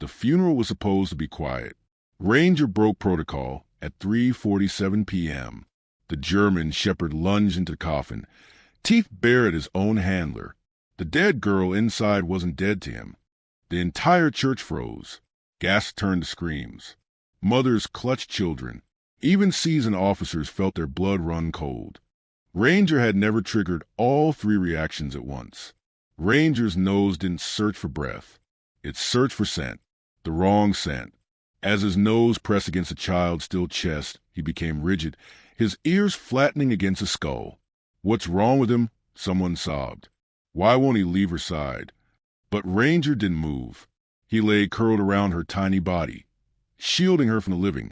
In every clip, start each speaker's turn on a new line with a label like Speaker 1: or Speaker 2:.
Speaker 1: The funeral was supposed to be quiet. Ranger broke protocol at 3:47 p.m. The German shepherd lunged into the coffin, teeth bare at his own handler. The dead girl inside wasn't dead to him. The entire church froze. Gasps turned to screams. Mothers clutched children. Even seasoned officers felt their blood run cold. Ranger had never triggered all three reactions at once. Ranger's nose didn't search for breath. It searched for scent, the wrong scent. As his nose pressed against the child's still chest, he became rigid, his ears flattening against his skull. "What's wrong with him?" someone sobbed. "Why won't he leave her side?" But Ranger didn't move. He lay curled around her tiny body, shielding her from the living,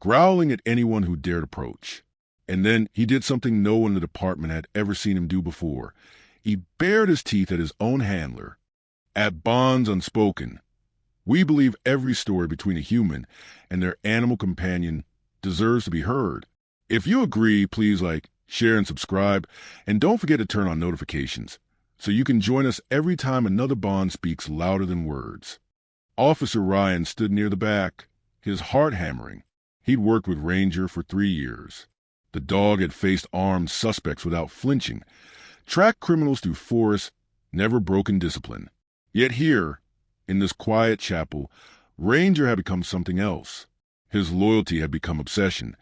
Speaker 1: growling at anyone who dared approach. And then he did something no one in the department had ever seen him do before. He bared his teeth at his own handler. At Bond's Unspoken, we believe every story between a human and their animal companion deserves to be heard. If you agree, please like, share, and subscribe. And don't forget to turn on notifications so you can join us every time another Bond speaks louder than words. Officer Ryan stood near the back, his heart hammering. He'd worked with Ranger for 3 years. The dog had faced armed suspects without flinching, tracked criminals through forests, never broken discipline. Yet here, in this quiet chapel, Ranger had become something else. His loyalty had become obsession,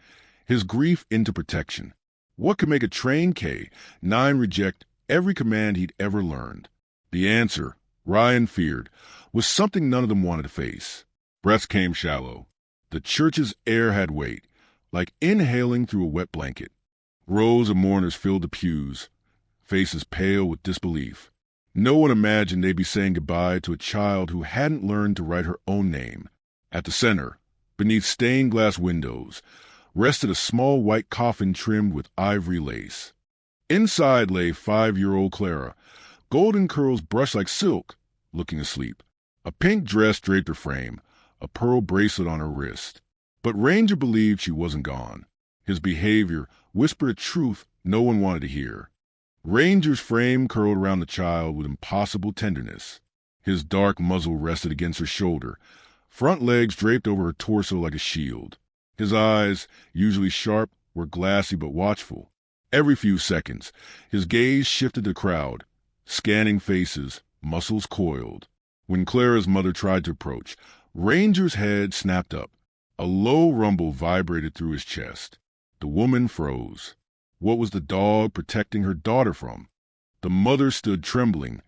Speaker 1: his grief into protection. What could make a trained K-9 reject every command he'd ever learned? The answer, Ryan feared, was something none of them wanted to face. Breaths came shallow. The church's air had weight, like inhaling through a wet blanket. Rows of mourners filled the pews, faces pale with disbelief. No one imagined they'd be saying goodbye to a child who hadn't learned to write her own name. At the center, beneath stained glass windows, rested a small white coffin trimmed with ivory lace. Inside lay 5-year-old Clara, golden curls brushed like silk, looking asleep. A pink dress draped her frame, a pearl bracelet on her wrist. But Ranger believed she wasn't gone. His behavior whispered a truth no one wanted to hear. Ranger's frame curled around the child with impossible tenderness. His dark muzzle rested against her shoulder, front legs draped over her torso like a shield. His eyes, usually sharp, were glassy but watchful. Every few seconds, his gaze shifted the crowd, scanning faces, muscles coiled. When Clara's mother tried to approach, Ranger's head snapped up. A low rumble vibrated through his chest. The woman froze. What was the dog protecting her daughter from? The mother stood trembling,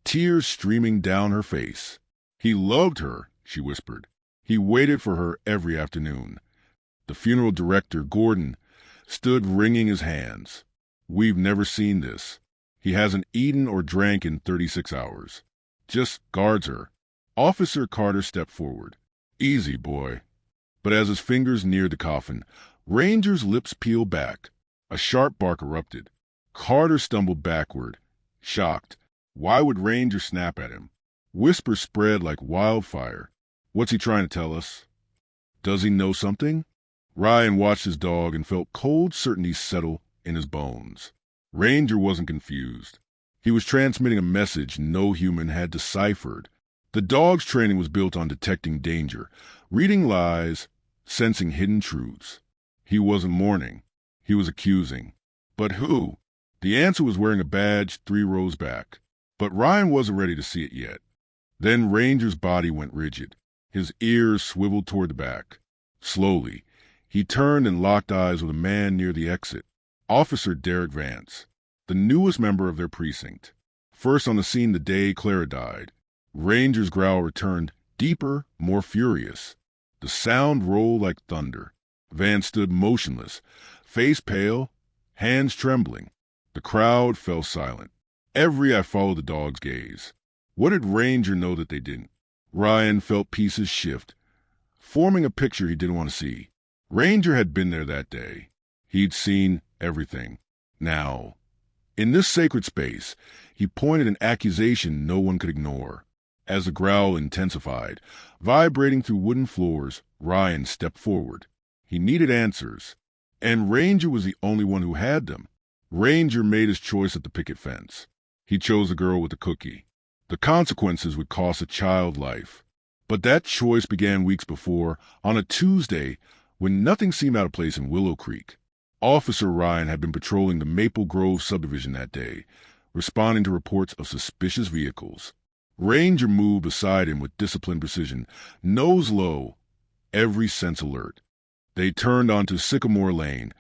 Speaker 1: tears streaming down her face. "He loved her," she whispered. "He waited for her every afternoon." The funeral director, Gordon, stood wringing his hands. "We've never seen this. He hasn't eaten or drank in 36 hours. Just guards her." Officer Carter stepped forward. "Easy, boy." But as his fingers neared the coffin, Ranger's lips peeled back. A sharp bark erupted. Carter stumbled backward, shocked. Why would Ranger snap at him? Whispers spread like wildfire. What's he trying to tell us? Does he know something? Ryan watched his dog and felt cold certainty settle in his bones. Ranger wasn't confused. He was transmitting a message no human had deciphered. The dog's training was built on detecting danger, reading lies, sensing hidden truths. He wasn't mourning. He was accusing. But who? The answer was wearing a badge 3 rows back. But Ryan wasn't ready to see it yet. Then Ranger's body went rigid. His ears swiveled toward the back. Slowly, he turned and locked eyes with a man near the exit. Officer Derek Vance, the newest member of their precinct. First on the scene the day Clara died. Ranger's growl returned, deeper, more furious. The sound rolled like thunder. Vance stood motionless, face pale, hands trembling. The crowd fell silent. Every eye followed the dog's gaze. What did Ranger know that they didn't? Ryan felt pieces shift, forming a picture he didn't want to see. Ranger had been there that day. He'd seen everything. Now, in this sacred space, he pointed an accusation no one could ignore. As the growl intensified, vibrating through wooden floors, Ryan stepped forward. He needed answers, and Ranger was the only one who had them. Ranger made his choice at the picket fence. He chose the girl with the cookie. The consequences would cost a child life. But that choice began weeks before, on a Tuesday, when nothing seemed out of place in Willow Creek. Officer Ryan had been patrolling the Maple Grove subdivision that day, responding to reports of suspicious vehicles. Ranger moved beside him with disciplined precision, nose low, every sense alert. They turned onto Sycamore Lane,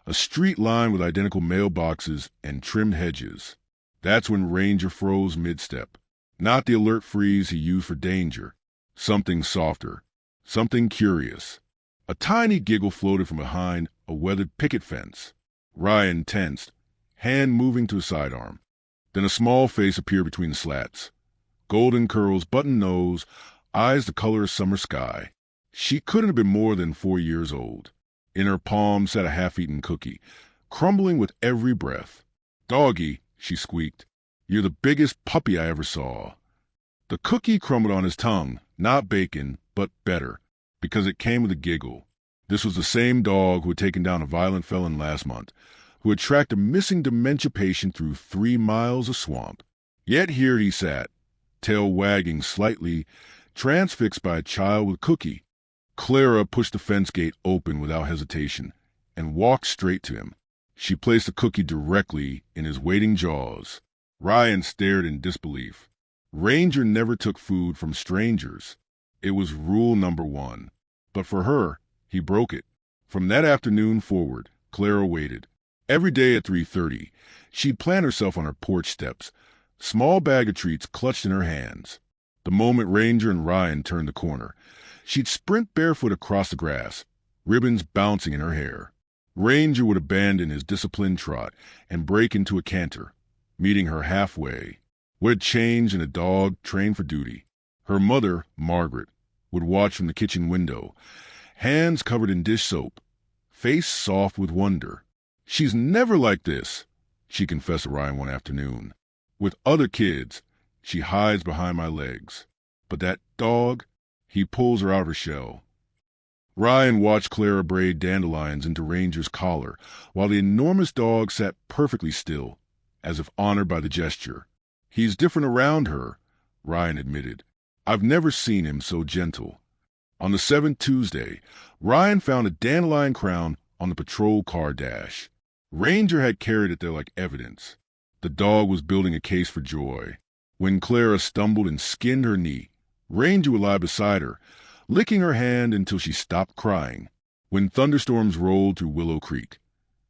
Speaker 1: a street lined with identical mailboxes and trimmed hedges. That's when Ranger froze mid-step. Not the alert freeze he used for danger. Something softer. Something curious. A tiny giggle floated from behind a weathered picket fence. Ryan tensed, hand moving to his sidearm. Then a small face appeared between the slats. Golden curls, button nose, eyes the color of summer sky. She couldn't have been more than 4 years old. In her palm sat a half-eaten cookie, crumbling with every breath. "Doggy," she squeaked, "you're the biggest puppy I ever saw." The cookie crumbled on his tongue, not bacon, but better, because it came with a giggle. This was the same dog who had taken down a violent felon last month, who had tracked a missing dementia patient through 3 miles of swamp. Yet here he sat, tail wagging slightly, transfixed by a child with a cookie. Clara pushed the fence gate open without hesitation and walked straight to him. She placed the cookie directly in his waiting jaws. Ryan stared in disbelief. Ranger never took food from strangers. It was rule number 1. But for her, he broke it. From that afternoon forward, Clara waited. Every day at 3:30, she'd plant herself on her porch steps, small bag of treats clutched in her hands. The moment Ranger and Ryan turned the corner, she'd sprint barefoot across the grass, ribbons bouncing in her hair. Ranger would abandon his disciplined trot and break into a canter, meeting her halfway. What had changed in a dog trained for duty? Her mother, Margaret, would watch from the kitchen window, hands covered in dish soap, face soft with wonder. "She's never like this," she confessed to Ryan one afternoon. "With other kids, she hides behind my legs. But that dog, he pulls her out of her shell." Ryan watched Clara braid dandelions into Ranger's collar, while the enormous dog sat perfectly still, as if honored by the gesture. "He's different around her," Ryan admitted. "I've never seen him so gentle." On the 7th Tuesday, Ryan found a dandelion crown on the patrol car dash. Ranger had carried it there like evidence. The dog was building a case for joy. When Clara stumbled and skinned her knee, Ranger would lie beside her, licking her hand until she stopped crying. When thunderstorms rolled through Willow Creek,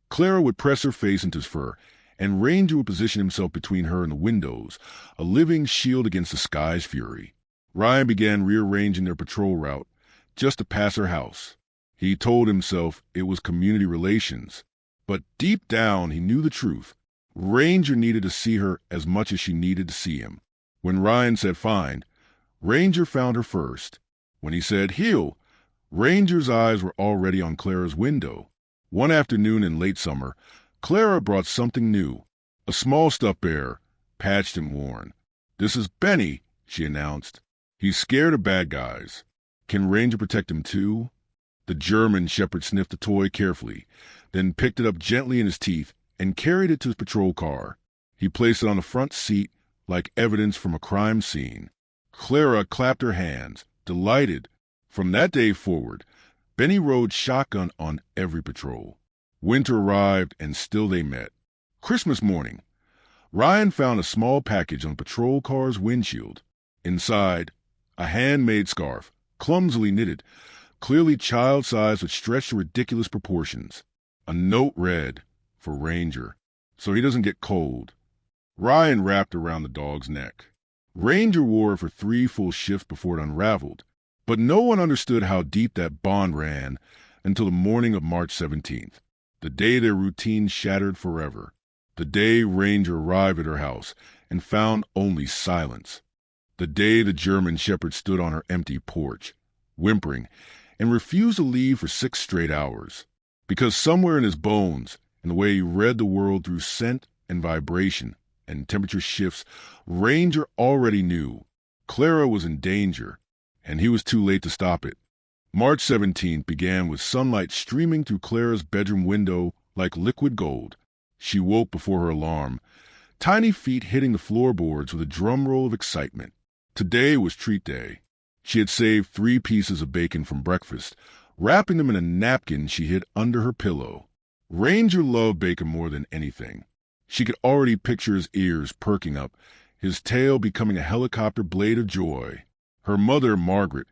Speaker 1: Clara would press her face into his fur, and Ranger would position himself between her and the windows, a living shield against the sky's fury. Ryan began rearranging their patrol route just to pass her house. He told himself it was community relations, but deep down he knew the truth. Ranger needed to see her as much as she needed to see him. When Ryan said fine, Ranger found her first. When he said heel, Ranger's eyes were already on Clara's window. One afternoon in late summer, Clara brought something new, a small stuffed bear, patched and worn. "This is Benny," she announced. "He's scared of bad guys. Can Ranger protect him too?" The German shepherd sniffed the toy carefully, then picked it up gently in his teeth and carried it to his patrol car. He placed it on the front seat like evidence from a crime scene. Clara clapped her hands, delighted. From that day forward, Benny rode shotgun on every patrol. Winter arrived, and still they met. Christmas morning, Ryan found a small package on the patrol car's windshield. Inside, a handmade scarf, clumsily knitted, clearly child-sized but stretched to ridiculous proportions. A note read, "For Ranger, so he doesn't get cold." Ryan wrapped around the dog's neck. Ranger wore it for 3 full shifts before it unraveled, but no one understood how deep that bond ran until the morning of March 17th, the day their routine shattered forever, the day Ranger arrived at her house and found only silence, the day the German shepherd stood on her empty porch, whimpering, and refused to leave for 6 straight hours. Because somewhere in his bones, in the way he read the world through scent and vibration and temperature shifts, Ranger already knew Clara was in danger, and he was too late to stop it. March 17th began with sunlight streaming through Clara's bedroom window like liquid gold. She woke before her alarm, tiny feet hitting the floorboards with a drum roll of excitement. Today was treat day. She had saved 3 pieces of bacon from breakfast, wrapping them in a napkin she hid under her pillow. Ranger loved bacon more than anything. She could already picture his ears perking up, his tail becoming a helicopter blade of joy. Her mother, Margaret,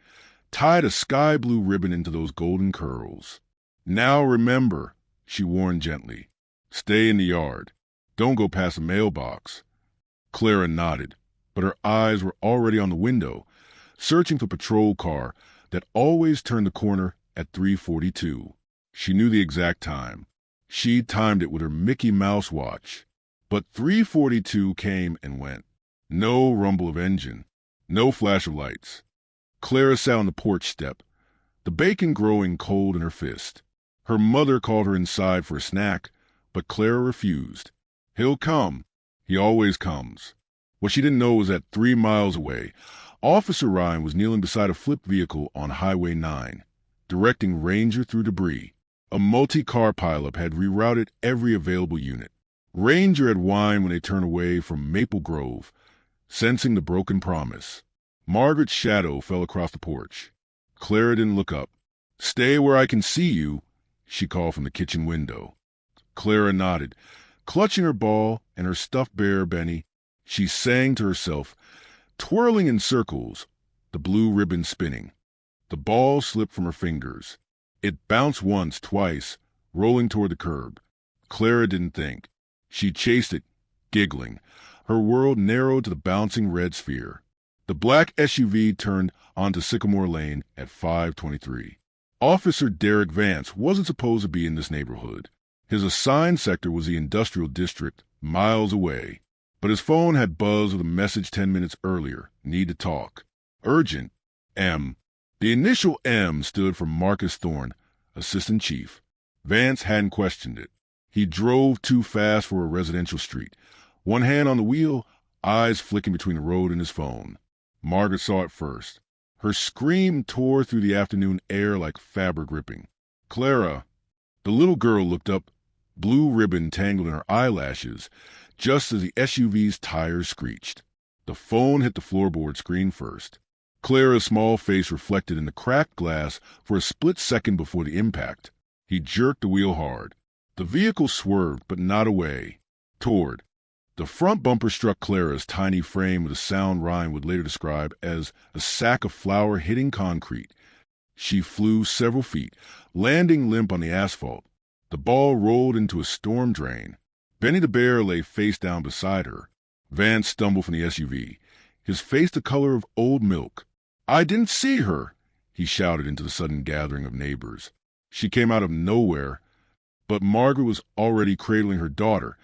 Speaker 1: tied a sky-blue ribbon into those golden curls. "Now remember," she warned gently, "stay in the yard. Don't go past the mailbox." Clara nodded, but her eyes were already on the window, searching for a patrol car that always turned the corner at 3:42. She knew the exact time. She timed it with her Mickey Mouse watch. But 3:42 came and went. No rumble of engine. No flash of lights. Clara sat on the porch step, the bacon growing cold in her fist. Her mother called her inside for a snack, but Clara refused. "He'll come. He always comes." What she didn't know was that 3 miles away, Officer Ryan was kneeling beside a flipped vehicle on Highway 9, directing Ranger through debris. A multi-car pileup had rerouted every available unit. Ranger had whined when they turned away from Maple Grove, sensing the broken promise. Margaret's shadow fell across the porch. Clara didn't look up. "Stay where I can see you," she called from the kitchen window. Clara nodded. Clutching her ball and her stuffed bear, Benny, she sang to herself, twirling in circles, the blue ribbon spinning. The ball slipped from her fingers. It bounced once, twice, rolling toward the curb. Clara didn't think. She chased it, giggling. Her world narrowed to the bouncing red sphere. The black SUV turned onto Sycamore Lane at 5:23. Officer Derek Vance wasn't supposed to be in this neighborhood. His assigned sector was the industrial district, miles away. But his phone had buzzed with a message 10 minutes earlier. "Need to talk." Urgent. M. The initial M stood for Marcus Thorne, Assistant Chief. Vance hadn't questioned it. He drove too fast for a residential street. One hand on the wheel, eyes flicking between the road and his phone. Margaret saw it first. Her scream tore through the afternoon air like fabric ripping. "Clara." The little girl looked up, blue ribbon tangled in her eyelashes, just as the SUV's tires screeched. The phone hit the floorboard screen first. Clara's small face reflected in the cracked glass for a split second before the impact. He jerked the wheel hard. The vehicle swerved, but not away. Toward. The front bumper struck Clara's tiny frame with a sound Ryan would later describe as a sack of flour hitting concrete. She flew several feet, landing limp on the asphalt. The ball rolled into a storm drain. Benny the bear lay face down beside her. Vance stumbled from the SUV, his face the color of old milk. "I didn't see her," he shouted into the sudden gathering of neighbors. She came out of nowhere, but Margaret was already cradling her daughter,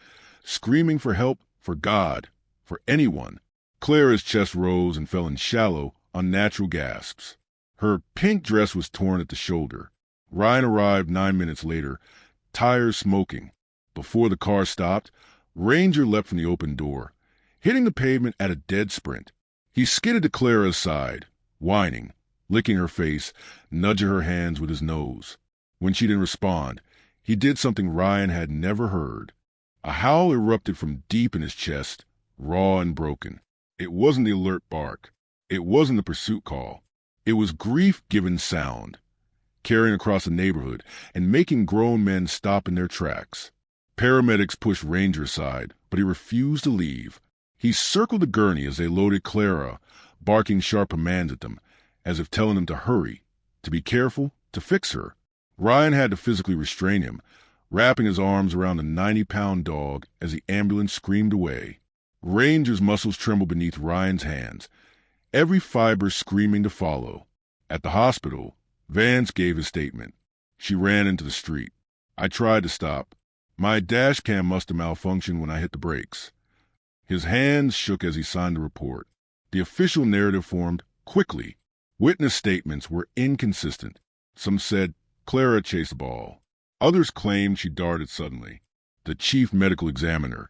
Speaker 1: screaming for help, for God, for anyone. Clara's chest rose and fell in shallow, unnatural gasps. Her pink dress was torn at the shoulder. Ryan arrived 9 minutes later, tires smoking. Before the car stopped, Ranger leapt from the open door, hitting the pavement at a dead sprint. He skidded to Clara's side, whining, licking her face, nudging her hands with his nose. When she didn't respond, he did something Ryan had never heard. A howl erupted from deep in his chest, raw and broken. It wasn't the alert bark. It wasn't the pursuit call. It was grief-given sound, carrying across the neighborhood and making grown men stop in their tracks. Paramedics pushed Ranger aside, but he refused to leave. He circled the gurney as they loaded Clara, barking sharp commands at them, as if telling them to hurry, to be careful, to fix her. Ryan had to physically restrain him, wrapping his arms around the 90-pound dog as the ambulance screamed away. Ranger's muscles trembled beneath Ryan's hands, every fiber screaming to follow. At the hospital, Vance gave his statement. She ran into the street. "I tried to stop. My dash cam must have malfunctioned when I hit the brakes." His hands shook as he signed the report. The official narrative formed quickly. Witness statements were inconsistent. Some said Clara chased the ball. Others claimed she darted suddenly. The chief medical examiner,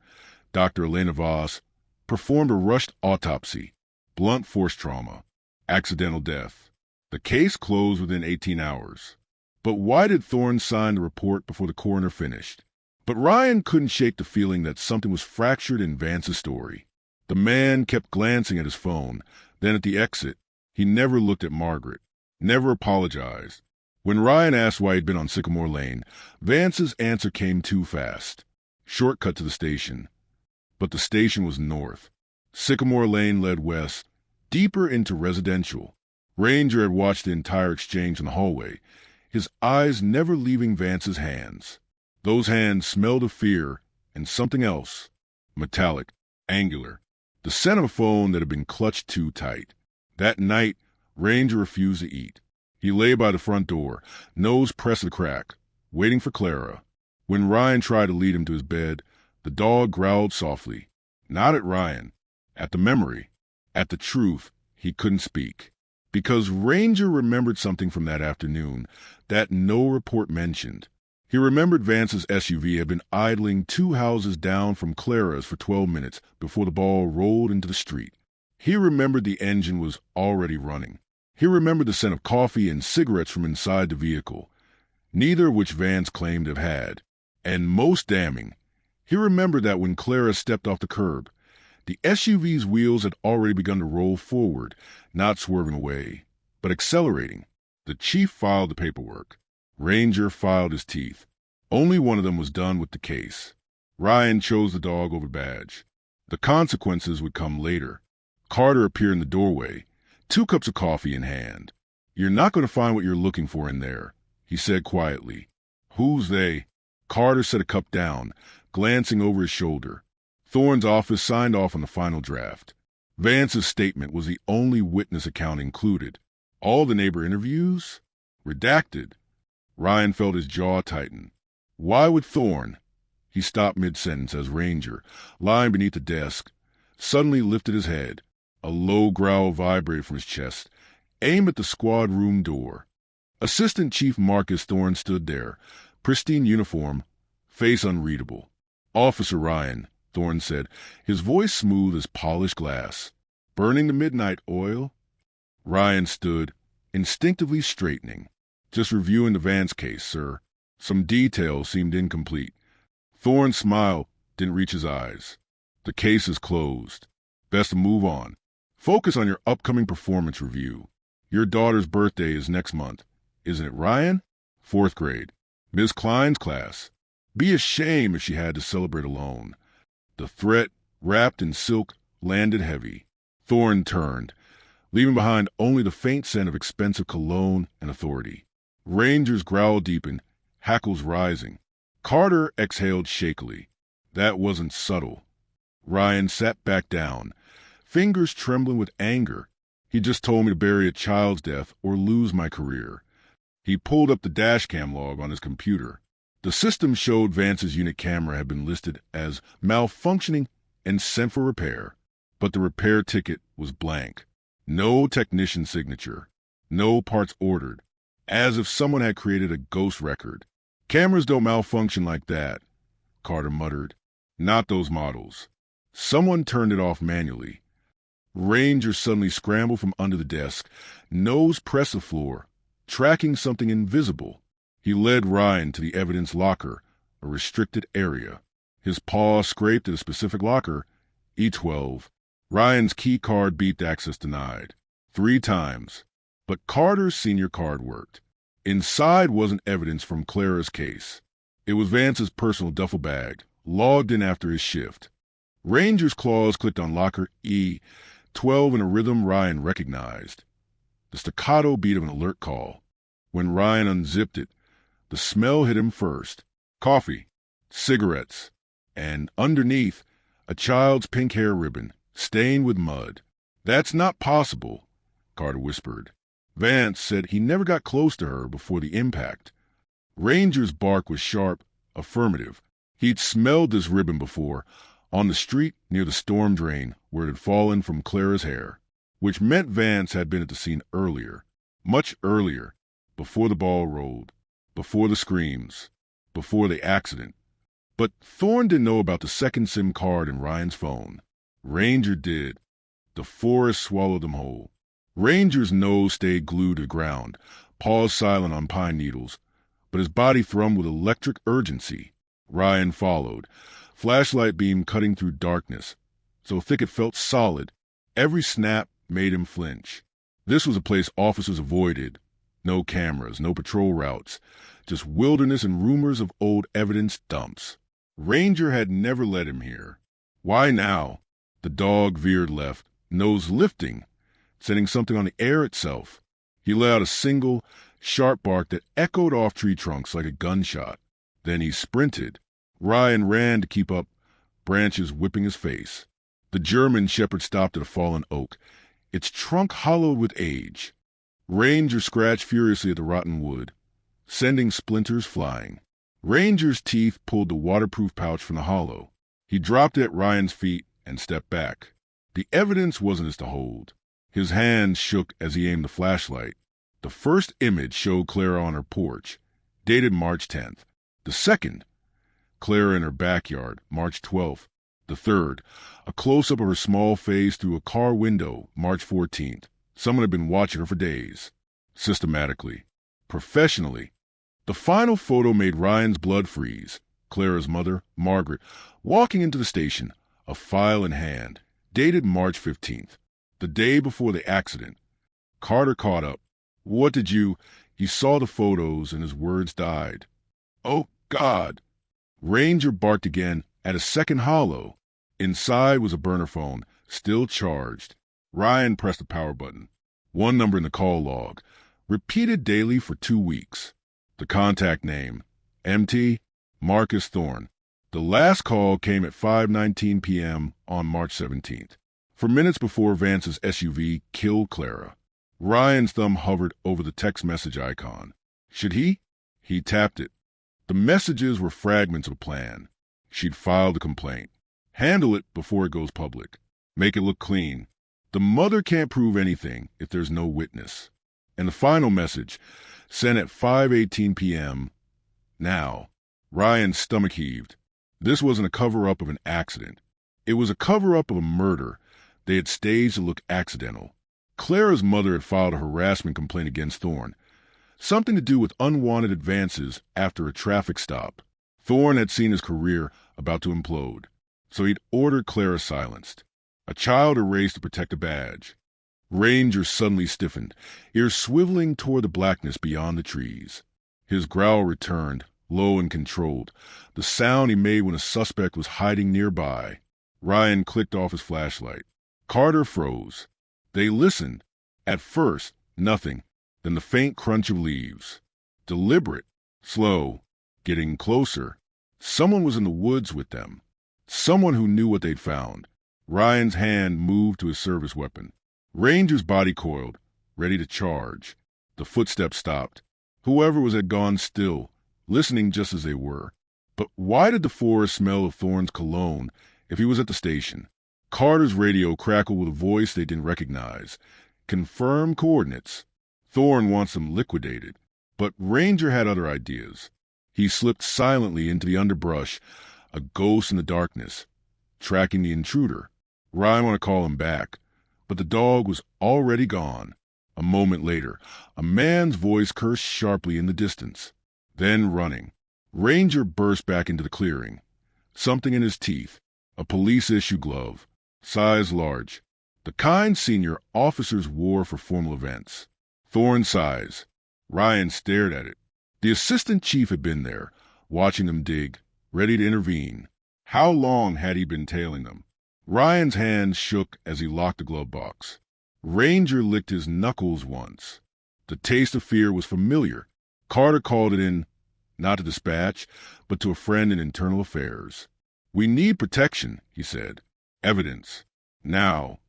Speaker 1: Dr. Elena Voss, performed a rushed autopsy. Blunt force trauma. Accidental death. The case closed within 18 hours. But why did Thorne sign the report before the coroner finished? But Ryan couldn't shake the feeling that something was fractured in Vance's story. The man kept glancing at his phone, then at the exit, He never looked at Margaret, never apologized. When Ryan asked why he'd been on Sycamore Lane, Vance's answer came too fast. Shortcut to the station. But the station was north. Sycamore Lane led west, deeper into residential. Ranger had watched the entire exchange in the hallway, his eyes never leaving Vance's hands. Those hands smelled of fear and something else. Metallic, angular. The scent of a phone that had been clutched too tight. That night, Ranger refused to eat. He lay by the front door, nose pressed to the crack, waiting for Clara. When Ryan tried to lead him to his bed, the dog growled softly. Not at Ryan, at the memory, at the truth he couldn't speak. Because Ranger remembered something from that afternoon that no report mentioned. He remembered Vance's SUV had been idling 2 houses down from Clara's for 12 minutes before the ball rolled into the street. He remembered the engine was already running. He remembered the scent of coffee and cigarettes from inside the vehicle, neither of which Vance claimed to have had. And most damning, he remembered that when Clara stepped off the curb, the SUV's wheels had already begun to roll forward, not swerving away, but accelerating. The chief filed the paperwork. Ranger filed his teeth. Only one of them was done with the case. Ryan chose the dog over the badge. The consequences would come later. Carter appeared in the doorway, 2 cups of coffee in hand. You're not going to find what you're looking for in there, he said quietly. Who's they? Carter set a cup down, glancing over his shoulder. Thorne's office signed off on the final draft. Vance's statement was the only witness account included. All the neighbor interviews? Redacted. Ryan felt his jaw tighten. Why would Thorne? He stopped mid-sentence as Ranger, lying beneath the desk, suddenly lifted his head. A low growl vibrated from his chest, aimed at the squad room door. Assistant Chief Marcus Thorne stood there, pristine uniform, face unreadable. Officer Ryan, Thorne said, his voice smooth as polished glass. Burning the midnight oil? Ryan stood, instinctively straightening. Just reviewing the Vance case, sir. Some details seemed incomplete. Thorne's smile didn't reach his eyes. The case is closed. Best to move on. Focus on your upcoming performance review. Your daughter's birthday is next month. Isn't it, Ryan? 4th grade. Miss Klein's class. Be a shame if she had to celebrate alone. The threat, wrapped in silk, landed heavy. Thorne turned, leaving behind only the faint scent of expensive cologne and authority. Ranger's growl deepened, hackles rising. Carter exhaled shakily. That wasn't subtle. Ryan sat back down, fingers trembling with anger. He just told me to bury a child's death or lose my career. He pulled up the dashcam log on his computer. The system showed Vance's unit camera had been listed as malfunctioning and sent for repair. But the repair ticket was blank. No technician signature. No parts ordered. As if someone had created a ghost record. Cameras don't malfunction like that, Carter muttered. Not those models. Someone turned it off manually. Ranger suddenly scrambled from under the desk, nose pressed the floor, tracking something invisible. He led Ryan to the evidence locker, a restricted area. His paw scraped at a specific locker, E12. Ryan's key card beeped access denied. 3 times. But Carter's senior card worked. Inside wasn't evidence from Clara's case. It was Vance's personal duffel bag, logged in after his shift. Ranger's claws clicked on locker E12 in a rhythm Ryan recognized. The staccato beat of an alert call. When Ryan unzipped it, the smell hit him first. Coffee, cigarettes, and underneath, a child's pink hair ribbon, stained with mud. That's not possible, Carter whispered. Vance said he never got close to her before the impact. Ranger's bark was sharp, affirmative. He'd smelled this ribbon before, on the street near the storm drain where it had fallen from Clara's hair, which meant Vance had been at the scene earlier, much earlier, before the ball rolled, before the screams, before the accident. But Thorne didn't know about the second SIM card in Ryan's phone. Ranger did. The forest swallowed them whole. Ranger's nose stayed glued to the ground, paws silent on pine needles, but his body thrummed with electric urgency. Ryan followed, flashlight beam cutting through darkness, so thick it felt solid. Every snap made him flinch. This was a place officers avoided. No cameras, no patrol routes, just wilderness and rumors of old evidence dumps. Ranger had never led him here. Why now? The dog veered left, nose lifting, sending something on the air itself. He let out a single, sharp bark that echoed off tree trunks like a gunshot. Then he sprinted. Ryan ran to keep up, branches whipping his face. The German shepherd stopped at a fallen oak, its trunk hollowed with age. Ranger scratched furiously at the rotten wood, sending splinters flying. Ranger's teeth pulled the waterproof pouch from the hollow. He dropped it at Ryan's feet and stepped back. The evidence wasn't his to hold. His hands shook as he aimed the flashlight. The first image showed Clara on her porch, dated March 10th. The second, Clara in her backyard, March 12th. The third, a close-up of her small face through a car window, March 14th. Someone had been watching her for days. Systematically. Professionally. The final photo made Ryan's blood freeze. Clara's mother, Margaret, walking into the station, a file in hand, dated March 15th, the day before the accident. Carter caught up. What did you... He saw the photos and his words died. Oh, God! Ranger barked again at a second hollow. Inside was a burner phone, still charged. Ryan pressed the power button. One number in the call log, repeated daily for 2 weeks. The contact name, MT, Marcus Thorne. The last call came at 5:19 p.m. on March 17th, for minutes before Vance's SUV killed Clara. Ryan's thumb hovered over the text message icon. Should he? He tapped it. The messages were fragments of a plan. She'd filed a complaint. Handle it before it goes public. Make it look clean. The mother can't prove anything if there's no witness. And the final message, sent at 5:18 p.m. Now, Ryan's stomach heaved. This wasn't a cover-up of an accident. It was a cover-up of a murder they had staged to look accidental. Clara's mother had filed a harassment complaint against Thorne, something to do with unwanted advances after a traffic stop. Thorne had seen his career about to implode, so he'd ordered Clara silenced. A child erased to protect a badge. Ranger suddenly stiffened, ears swiveling toward the blackness beyond the trees. His growl returned, low and controlled, the sound he made when a suspect was hiding nearby. Ryan clicked off his flashlight. Carter froze. They listened. At first, nothing, then the faint crunch of leaves. Deliberate, slow, getting closer. Someone was in the woods with them. Someone who knew what they'd found. Ryan's hand moved to his service weapon. Ranger's body coiled, ready to charge. The footsteps stopped. Whoever had gone still, listening just as they were. But why did the forest smell of Thorne's cologne if he was at the station? Carter's radio crackled with a voice they didn't recognize. Confirm coordinates. Thorne wants them liquidated. But Ranger had other ideas. He slipped silently into the underbrush, a ghost in the darkness, tracking the intruder. Ryan wanted to call him back, but the dog was already gone. A moment later, a man's voice cursed sharply in the distance. Then running. Ranger burst back into the clearing. Something in his teeth, a police-issue glove, size large, the kind senior officers wore for formal events. Thorne's size. Ryan stared at it. The assistant chief had been there, watching them dig, ready to intervene. How long had he been tailing them? Ryan's hand shook as he locked the glove box. Ranger licked his knuckles once. The taste of fear was familiar. Carter called it in, not to dispatch, but to a friend in internal affairs. We need protection, he said. Evidence. Now.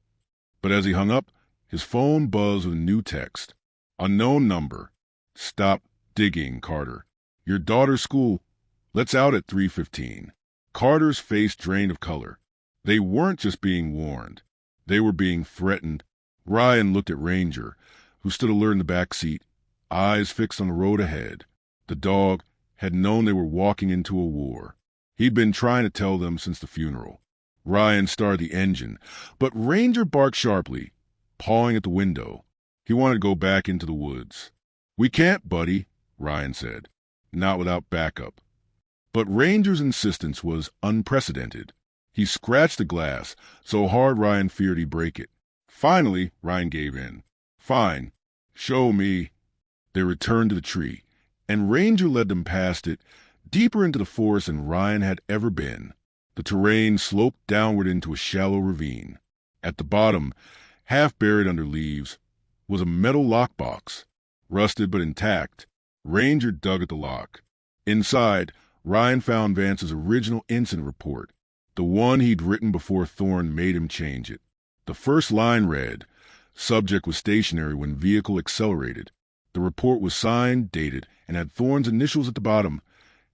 Speaker 1: But as he hung up, his phone buzzed with a new text. Unknown number. Stop digging, Carter. Your daughter's school. Let's out at 3:15. Carter's face drained of color. They weren't just being warned. They were being threatened. Ryan looked at Ranger, who stood alert in the back seat, eyes fixed on the road ahead. The dog had known they were walking into a war. He'd been trying to tell them since the funeral. Ryan started the engine, but Ranger barked sharply, pawing at the window. He wanted to go back into the woods. We can't, buddy, Ryan said. Not without backup. But Ranger's insistence was unprecedented. He scratched the glass, so hard Ryan feared he'd break it. Finally, Ryan gave in. Fine. Show me. They returned to the tree, and Ranger led them past it, deeper into the forest than Ryan had ever been. The terrain sloped downward into a shallow ravine. At the bottom, half buried under leaves, was a metal lockbox, rusted but intact. Ranger dug at the lock. Inside, Ryan found Vance's original incident report, the one he'd written before Thorne made him change it. The first line read, "Subject was stationary when vehicle accelerated." The report was signed, dated, and had Thorne's initials at the bottom.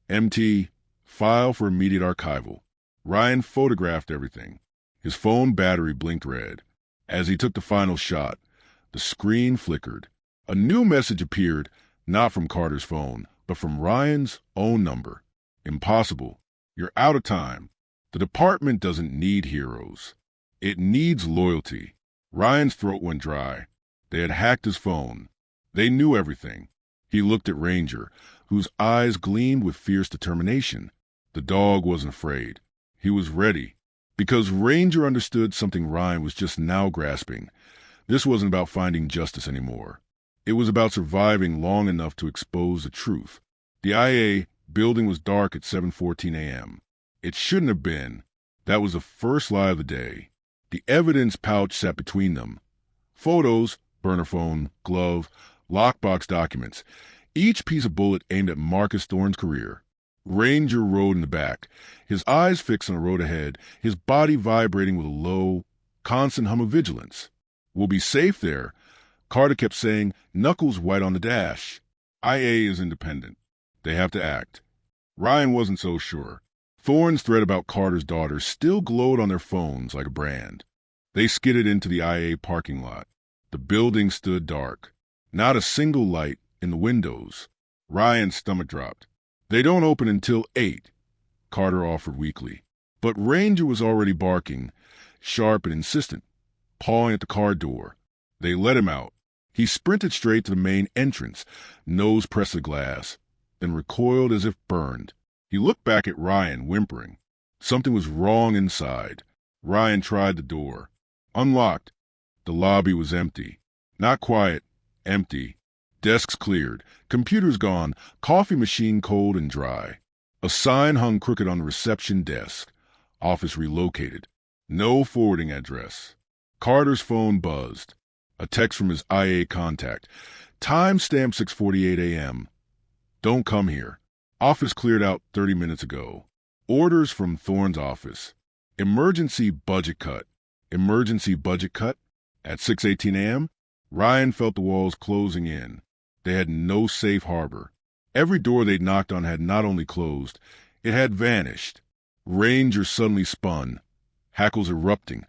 Speaker 1: MT, file for immediate archival. Ryan photographed everything. His phone battery blinked red. As he took the final shot, the screen flickered. A new message appeared, not from Carter's phone, but from Ryan's own number. "Impossible. You're out of time. The department doesn't need heroes. It needs loyalty." Ryan's throat went dry. They had hacked his phone. They knew everything. He looked at Ranger, whose eyes gleamed with fierce determination. The dog wasn't afraid. He was ready. Because Ranger understood something Ryan was just now grasping. This wasn't about finding justice anymore. It was about surviving long enough to expose the truth. The IA building was dark at 7:14 a.m. It shouldn't have been. That was the first lie of the day. The evidence pouch sat between them. Photos, burner phone, glove, lockbox documents. Each piece of bullet aimed at Marcus Thorne's career. Ranger rode in the back, his eyes fixed on the road ahead, his body vibrating with a low, constant hum of vigilance. "We'll be safe there," Carter kept saying, knuckles white on the dash. "IA is independent. They have to act." Ryan wasn't so sure. Thorne's threat about Carter's daughter still glowed on their phones like a brand. They skidded into the IA parking lot. The building stood dark. Not a single light in the windows. Ryan's stomach dropped. "They don't open until 8, Carter offered weakly. But Ranger was already barking, sharp and insistent, pawing at the car door. They let him out. He sprinted straight to the main entrance, nose pressed to the glass, then recoiled as if burned. He looked back at Ryan, whimpering. Something was wrong inside. Ryan tried the door. Unlocked. The lobby was empty. Not quiet. Empty. Desks cleared. Computers gone. Coffee machine cold and dry. A sign hung crooked on the reception desk. Office relocated. No forwarding address. Carter's phone buzzed. A text from his IA contact. Timestamp 6:48 a.m. Don't come here. Office cleared out 30 minutes ago. Orders from Thorne's office. Emergency budget cut. Emergency budget cut? At 6:18 a.m., Ryan felt the walls closing in. They had no safe harbor. Every door they'd knocked on had not only closed, it had vanished. Ranger suddenly spun, hackles erupting,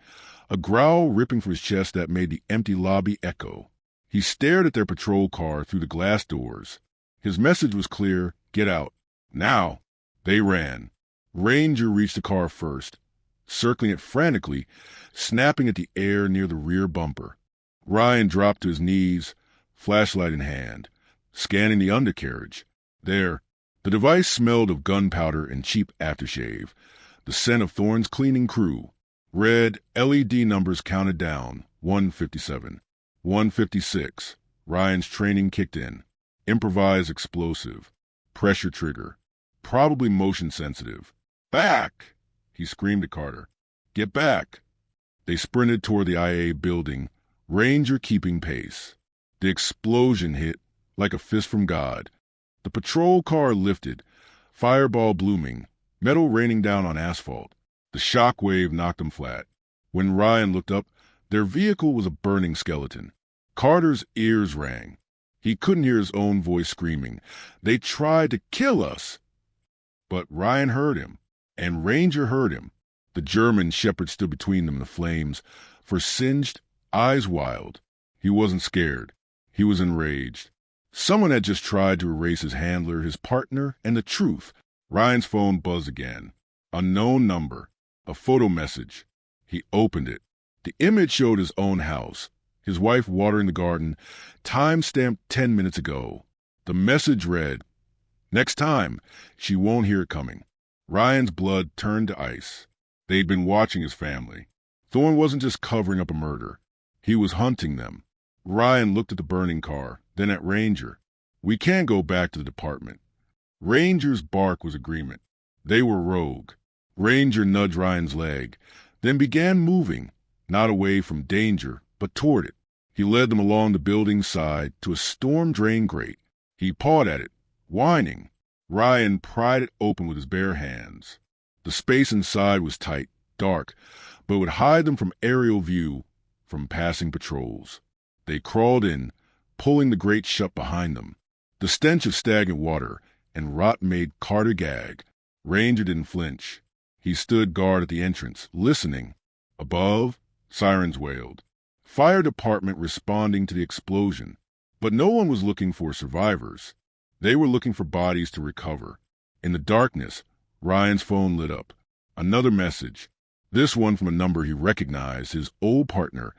Speaker 1: a growl ripping from his chest that made the empty lobby echo. He stared at their patrol car through the glass doors. His message was clear, get out. Now. They ran. Ranger reached the car first, circling it frantically, snapping at the air near the rear bumper. Ryan dropped to his knees, flashlight in hand, scanning the undercarriage. There, the device smelled of gunpowder and cheap aftershave, the scent of Thorne's cleaning crew. Red LED numbers counted down, 157, 156. Ryan's training kicked in. Improvised explosive, pressure trigger, probably motion sensitive. Back! He screamed at Carter. Get back! They sprinted toward the IA building, Ranger keeping pace. The explosion hit like a fist from God. The patrol car lifted, fireball blooming, metal raining down on asphalt. The shock wave knocked them flat. When Ryan looked up, their vehicle was a burning skeleton. Carter's ears rang. He couldn't hear his own voice screaming, "They tried to kill us!" But Ryan heard him, and Ranger heard him. The German shepherd stood between them in the flames, for singed, eyes wild. He wasn't scared. He was enraged. Someone had just tried to erase his handler, his partner, and the truth. Ryan's phone buzzed again. Unknown number. A photo message. He opened it. The image showed his own house, his wife watering the garden, time-stamped 10 minutes ago. The message read, "Next time, she won't hear it coming." Ryan's blood turned to ice. They'd been watching his family. Thorne wasn't just covering up a murder. He was hunting them. Ryan looked at the burning car, then at Ranger. "We can't go back to the department." Ranger's bark was agreement. They were rogue. Ranger nudged Ryan's leg, then began moving, not away from danger, but toward it. He led them along the building's side to a storm drain grate. He pawed at it, whining. Ryan pried it open with his bare hands. The space inside was tight, dark, but would hide them from aerial view from passing patrols. They crawled in, pulling the grate shut behind them. The stench of stagnant water and rot made Carter gag. Ranger didn't flinch. He stood guard at the entrance, listening. Above, sirens wailed. Fire department responding to the explosion. But no one was looking for survivors. They were looking for bodies to recover. In the darkness, Ryan's phone lit up. Another message. This one from a number he recognized, his old partner,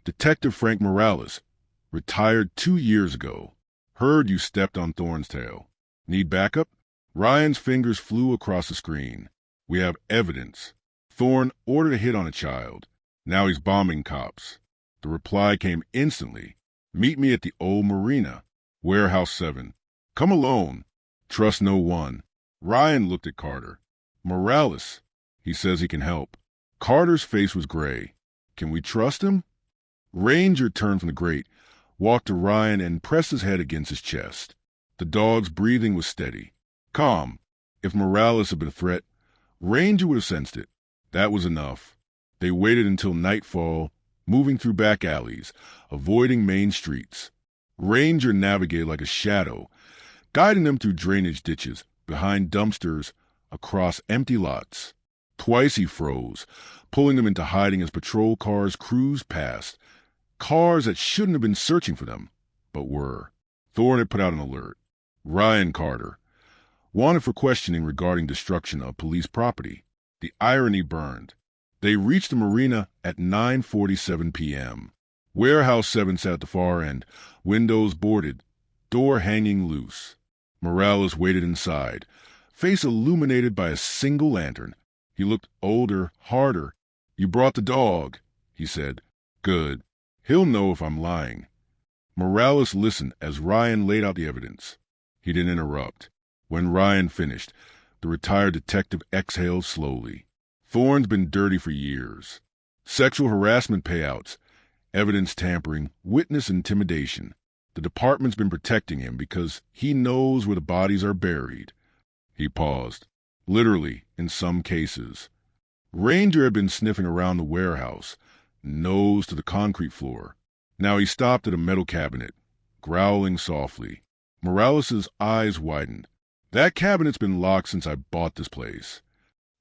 Speaker 1: Detective Frank Morales, retired 2 years ago. "Heard you stepped on Thorn's tail. Need backup?" Ryan's fingers flew across the screen. "We have evidence. Thorn ordered a hit on a child. Now he's bombing cops." The reply came instantly. "Meet me at the old marina. Warehouse 7. Come alone. Trust no one." Ryan looked at Carter. "Morales. He says he can help." Carter's face was gray. "Can we trust him?" Ranger turned from the grate, walked to Ryan, and pressed his head against his chest. The dog's breathing was steady, calm. If Morales had been a threat, Ranger would have sensed it. That was enough. They waited until nightfall, moving through back alleys, avoiding main streets. Ranger navigated like a shadow, guiding them through drainage ditches, behind dumpsters, across empty lots. Twice he froze, pulling them into hiding as patrol cars cruised past. Cars that shouldn't have been searching for them, but were. Thorne had put out an alert. Ryan Carter, wanted for questioning regarding destruction of police property. The irony burned. They reached the marina at 9:47 p.m. Warehouse 7 sat at the far end, windows boarded, door hanging loose. Morales waited inside, face illuminated by a single lantern. He looked older, harder. "You brought the dog," he said. "Good. He'll know if I'm lying." Morales listened as Ryan laid out the evidence. He didn't interrupt. When Ryan finished, the retired detective exhaled slowly. "Thorne's been dirty for years. Sexual harassment payouts, evidence tampering, witness intimidation. The department's been protecting him because he knows where the bodies are buried." He paused. "Literally, in some cases." Ranger had been sniffing around the warehouse, nose to the concrete floor. Now he stopped at a metal cabinet, growling softly. Morales' eyes widened. "That cabinet's been locked since I bought this place."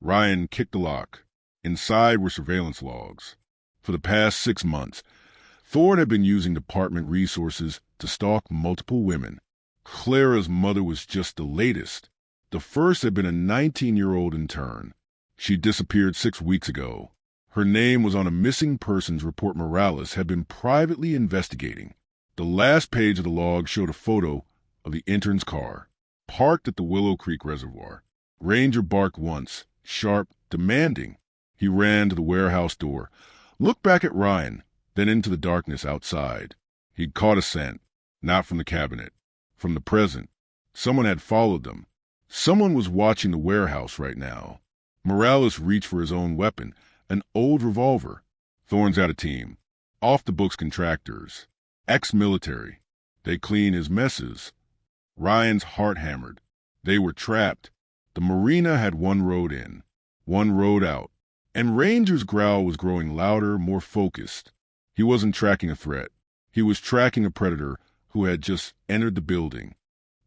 Speaker 1: Ryan kicked the lock. Inside were surveillance logs. For the past 6 months, Thorne had been using department resources to stalk multiple women. Clara's mother was just the latest. The first had been a 19-year-old intern. She disappeared 6 weeks ago. Her name was on a missing persons report Morales had been privately investigating. The last page of the log showed a photo of the intern's car, parked at the Willow Creek Reservoir. Ranger barked once, sharp, demanding. He ran to the warehouse door, looked back at Ryan, then into the darkness outside. He'd caught a scent, not from the cabinet, from the present. Someone had followed them. Someone was watching the warehouse right now. Morales reached for his own weapon, an old revolver. Thorne's got a team. Off-the-books contractors. Ex-military. They clean his messes. Ryan's heart hammered. They were trapped. The marina had one road in, one road out. And Ranger's growl was growing louder, more focused. He wasn't tracking a threat. He was tracking a predator who had just entered the building.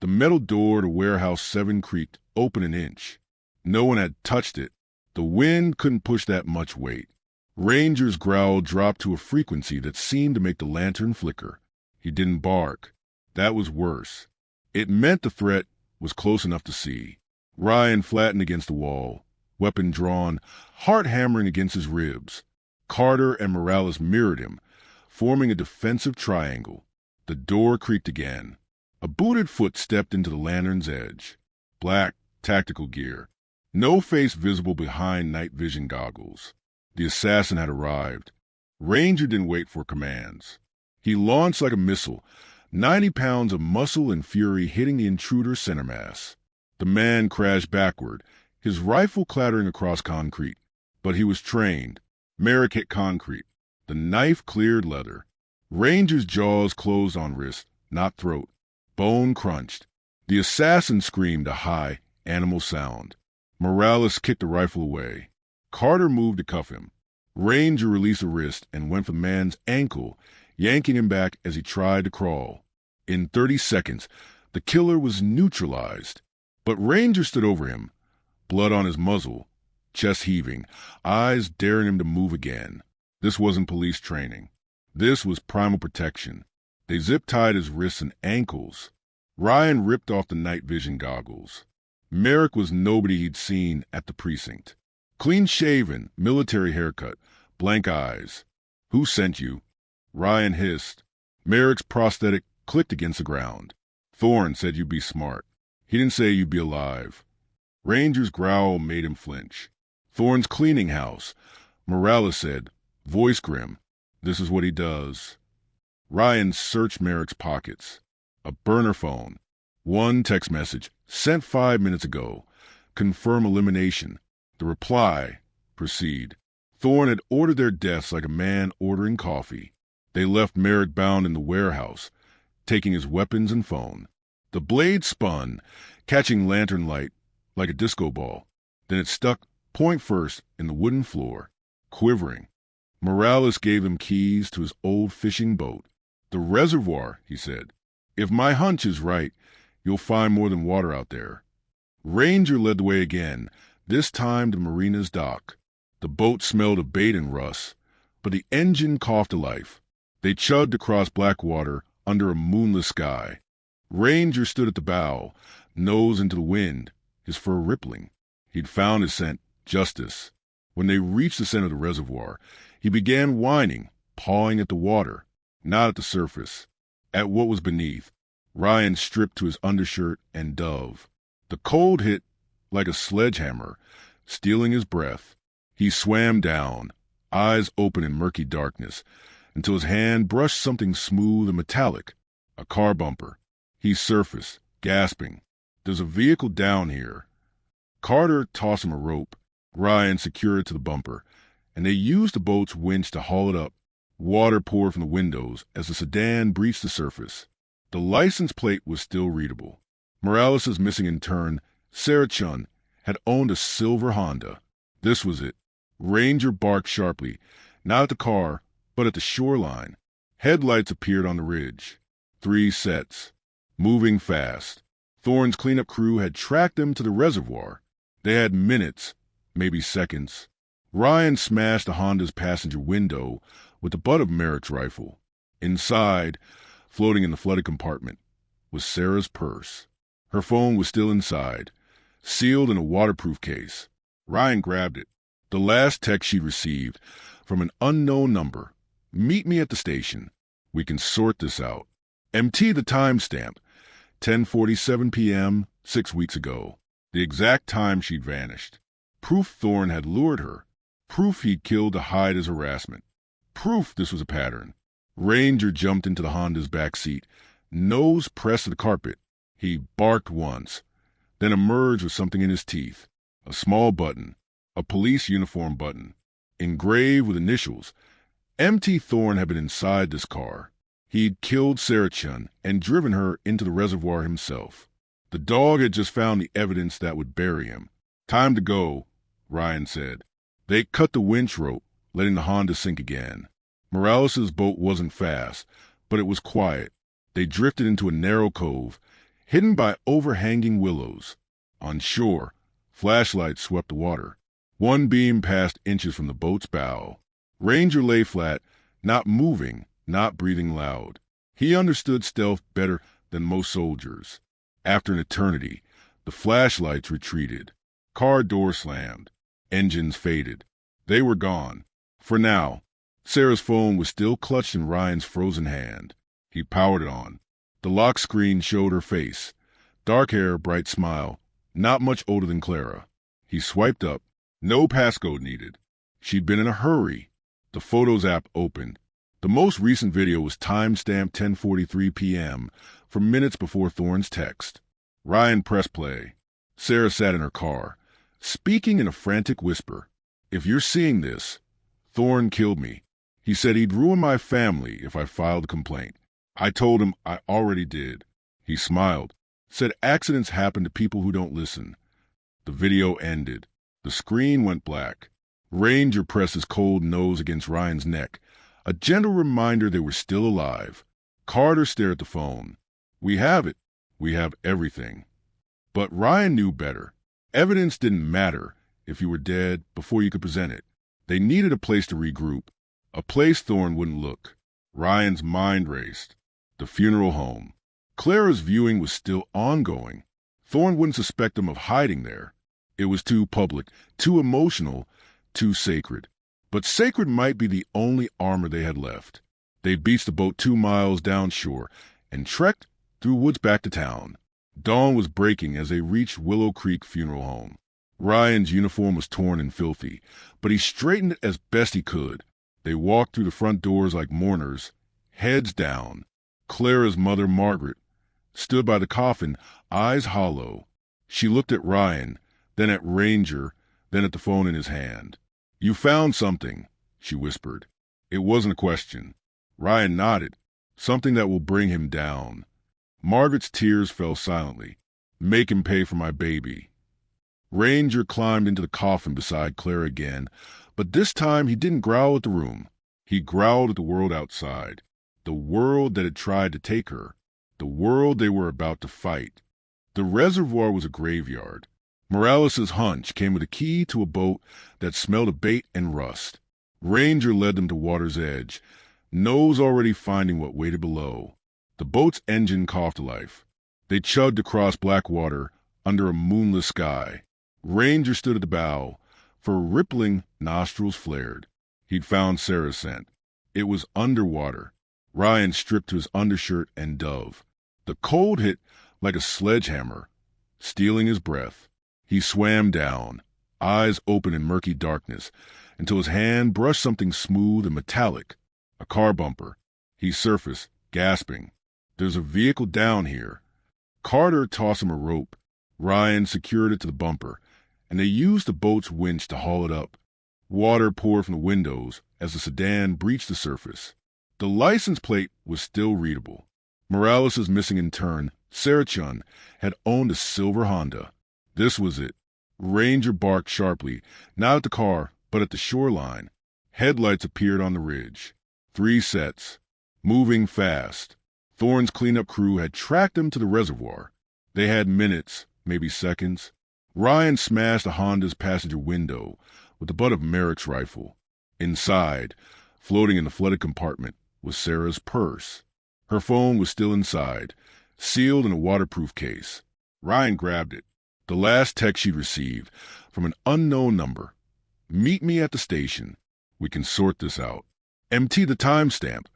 Speaker 1: The metal door to Warehouse 7 creaked open an inch. No one had touched it. The wind couldn't push that much weight. Ranger's growl dropped to a frequency that seemed to make the lantern flicker. He didn't bark. That was worse. It meant the threat was close enough to see. Ryan flattened against the wall, weapon drawn, heart hammering against his ribs. Carter and Morales mirrored him, forming a defensive triangle. The door creaked again. A booted foot stepped into the lantern's edge. Black, tactical gear. No face visible behind night vision goggles. The assassin had arrived. Ranger didn't wait for commands. He launched like a missile, 90 pounds of muscle and fury hitting the intruder's center mass. The man crashed backward, his rifle clattering across concrete. But he was trained. Merrick hit concrete. The knife cleared leather. Ranger's jaws closed on wrist, not throat. Bone crunched. The assassin screamed a high, animal sound. Morales kicked the rifle away. Carter moved to cuff him. Ranger released a wrist and went for the man's ankle, yanking him back as he tried to crawl. In 30 seconds, the killer was neutralized. But Ranger stood over him, blood on his muzzle, chest heaving, eyes daring him to move again. This wasn't police training. This was primal protection. They zip-tied his wrists and ankles. Ryan ripped off the night vision goggles. Merrick was nobody he'd seen at the precinct. Clean-shaven, military haircut, blank eyes. "Who sent you?" Ryan hissed. Merrick's prosthetic clicked against the ground. "Thorne said you'd be smart. He didn't say you'd be alive." Ranger's growl made him flinch. "Thorne's cleaning house," Morales said, voice grim. "This is what he does." Ryan searched Merrick's pockets. A burner phone. One text message, sent 5 minutes ago. Confirm elimination. The reply, proceed. Thorne had ordered their deaths like a man ordering coffee. They left Merrick bound in the warehouse, taking his weapons and phone. The blade spun, catching lantern light like a disco ball. Then it stuck point first in the wooden floor, quivering. Morales gave him keys to his old fishing boat. "The reservoir," he said. "If my hunch is right, you'll find more than water out there." Ranger led the way again, this time to Marina's dock. The boat smelled of bait and rust, but the engine coughed to life. They chugged across black water under a moonless sky. Ranger stood at the bow, nose into the wind, his fur rippling. He'd found his scent, justice. When they reached the center of the reservoir, he began whining, pawing at the water, not at the surface, at what was beneath. Ryan stripped to his undershirt and dove. The cold hit like a sledgehammer, stealing his breath. He swam down, eyes open in murky darkness, until his hand brushed something smooth and metallic, a car bumper. He surfaced, gasping. "There's a vehicle down here." Carter tossed him a rope. Ryan secured it to the bumper, and they used the boat's winch to haul it up. Water poured from the windows as the sedan breached the surface. The license plate was still readable. Morales' missing intern, Sarah Chun, had owned a silver Honda. This was it. Ranger barked sharply, not at the car, but at the shoreline. Headlights appeared on the ridge. 3 sets. Moving fast. Thorne's cleanup crew had tracked them to the reservoir. They had minutes, maybe seconds. Ryan smashed the Honda's passenger window with the butt of Merrick's rifle. Inside, floating in the flooded compartment, was Sarah's purse. Her phone was still inside, sealed in a waterproof case. Ryan grabbed it. The last text she'd received, from an unknown number. "Meet me at the station. We can sort this out." MT the timestamp. 10:47 p.m., 6 weeks ago. The exact time she'd vanished. Proof Thorne had lured her. Proof he'd killed to hide his harassment. Proof this was a pattern. Ranger jumped into the Honda's back seat, nose pressed to the carpet. He barked once, then emerged with something in his teeth. A small button. A police uniform button. Engraved with initials. MT Thorne had been inside this car. He'd killed Sarah Chun and driven her into the reservoir himself. The dog had just found the evidence that would bury him. "Time to go," Ryan said. They cut the winch rope, letting the Honda sink again. Morales' boat wasn't fast, but it was quiet. They drifted into a narrow cove, hidden by overhanging willows. On shore, flashlights swept the water. One beam passed inches from the boat's bow. Ranger lay flat, not moving, not breathing loud. He understood stealth better than most soldiers. After an eternity, the flashlights retreated. Car door slammed. Engines faded. They were gone. For now. Sarah's phone was still clutched in Ryan's frozen hand. He powered it on. The lock screen showed her face. Dark hair, bright smile. Not much older than Clara. He swiped up. No passcode needed. She'd been in a hurry. The Photos app opened. The most recent video was time-stamped 10:43 p.m. from minutes before Thorne's text. Ryan pressed play. Sarah sat in her car, speaking in a frantic whisper. "If you're seeing this, Thorne killed me. He said he'd ruin my family if I filed a complaint. I told him I already did." He smiled, said accidents happen to people who don't listen. The video ended. The screen went black. Ranger pressed his cold nose against Ryan's neck, a gentle reminder they were still alive. Carter stared at the phone. "We have it. We have everything." But Ryan knew better. Evidence didn't matter if you were dead before you could present it. They needed a place to regroup, a place Thorne wouldn't look. Ryan's mind raced. The funeral home. Clara's viewing was still ongoing. Thorne wouldn't suspect them of hiding there. It was too public, too emotional, too sacred. But sacred might be the only armor they had left. They beached the boat 2 miles downshore and trekked through woods back to town. Dawn was breaking as they reached Willow Creek Funeral Home. Ryan's uniform was torn and filthy, but he straightened it as best he could. They walked through the front doors like mourners, heads down. Clara's mother, Margaret, stood by the coffin, eyes hollow. She looked at Ryan, then at Ranger, then at the phone in his hand. "You found something," she whispered. It wasn't a question. Ryan nodded. "Something that will bring him down." Margaret's tears fell silently. "Make him pay for my baby." Ranger climbed into the coffin beside Clara again, but this time he didn't growl at the room. He growled at the world outside, the world that had tried to take her, the world they were about to fight. The reservoir was a graveyard. Morales' hunch came with a key to a boat that smelled of bait and rust. Ranger led them to water's edge, nose already finding what waited below. The boat's engine coughed to life. They chugged across black water under a moonless sky. Ranger stood at the bow, for rippling nostrils flared. He'd found Sarah's scent. It was underwater. Ryan stripped to his undershirt and dove. The cold hit like a sledgehammer, stealing his breath. He swam down, eyes open in murky darkness, until his hand brushed something smooth and metallic, a car bumper. He surfaced, gasping. "There's a vehicle down here." Carter tossed him a rope. Ryan secured it to the bumper, and they used the boat's winch to haul it up. Water poured from the windows as the sedan breached the surface. The license plate was still readable. Morales' missing intern, Sarah Chun, had owned a silver Honda. This was it. Ranger barked sharply, not at the car, but at the shoreline. Headlights appeared on the ridge. 3 sets, moving fast. Thorne's cleanup crew had tracked them to the reservoir. They had minutes, maybe seconds. Ryan smashed the Honda's passenger window with the butt of Merrick's rifle. Inside, floating in the flooded compartment, was Sarah's purse. Her phone was still inside, sealed in a waterproof case. Ryan grabbed it. The last text she'd received from an unknown number. "Meet me at the station. We can sort this out." MT the timestamp.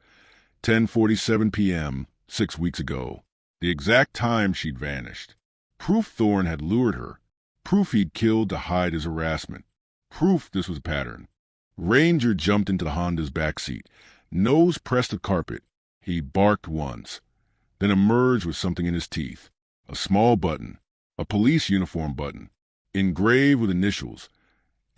Speaker 1: 10:47 p.m., 6 weeks ago. The exact time she'd vanished. Proof Thorne had lured her. Proof he'd killed to hide his harassment. Proof this was a pattern. Ranger jumped into the Honda's backseat, nose pressed the carpet. He barked once, then emerged with something in his teeth. A small button. A police uniform button, engraved with initials.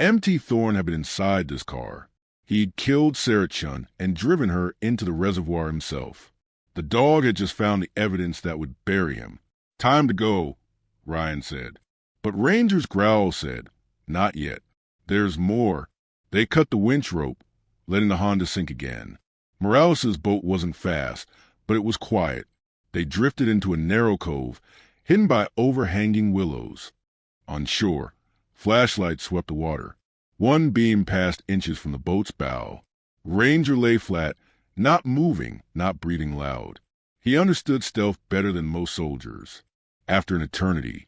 Speaker 1: MT Thorne had been inside this car. He'd killed Sarah Chun and driven her into the reservoir himself. The dog had just found the evidence that would bury him. "Time to go," Ryan said. But Ranger's growl said, "Not yet. There's more." They cut the winch rope, letting the Honda sink again. Morales' boat wasn't fast, but it was quiet. They drifted into a narrow cove, hidden by overhanging willows. On shore, flashlights swept the water. One beam passed inches from the boat's bow. Ranger lay flat, not moving, not breathing loud. He understood stealth better than most soldiers. After an eternity,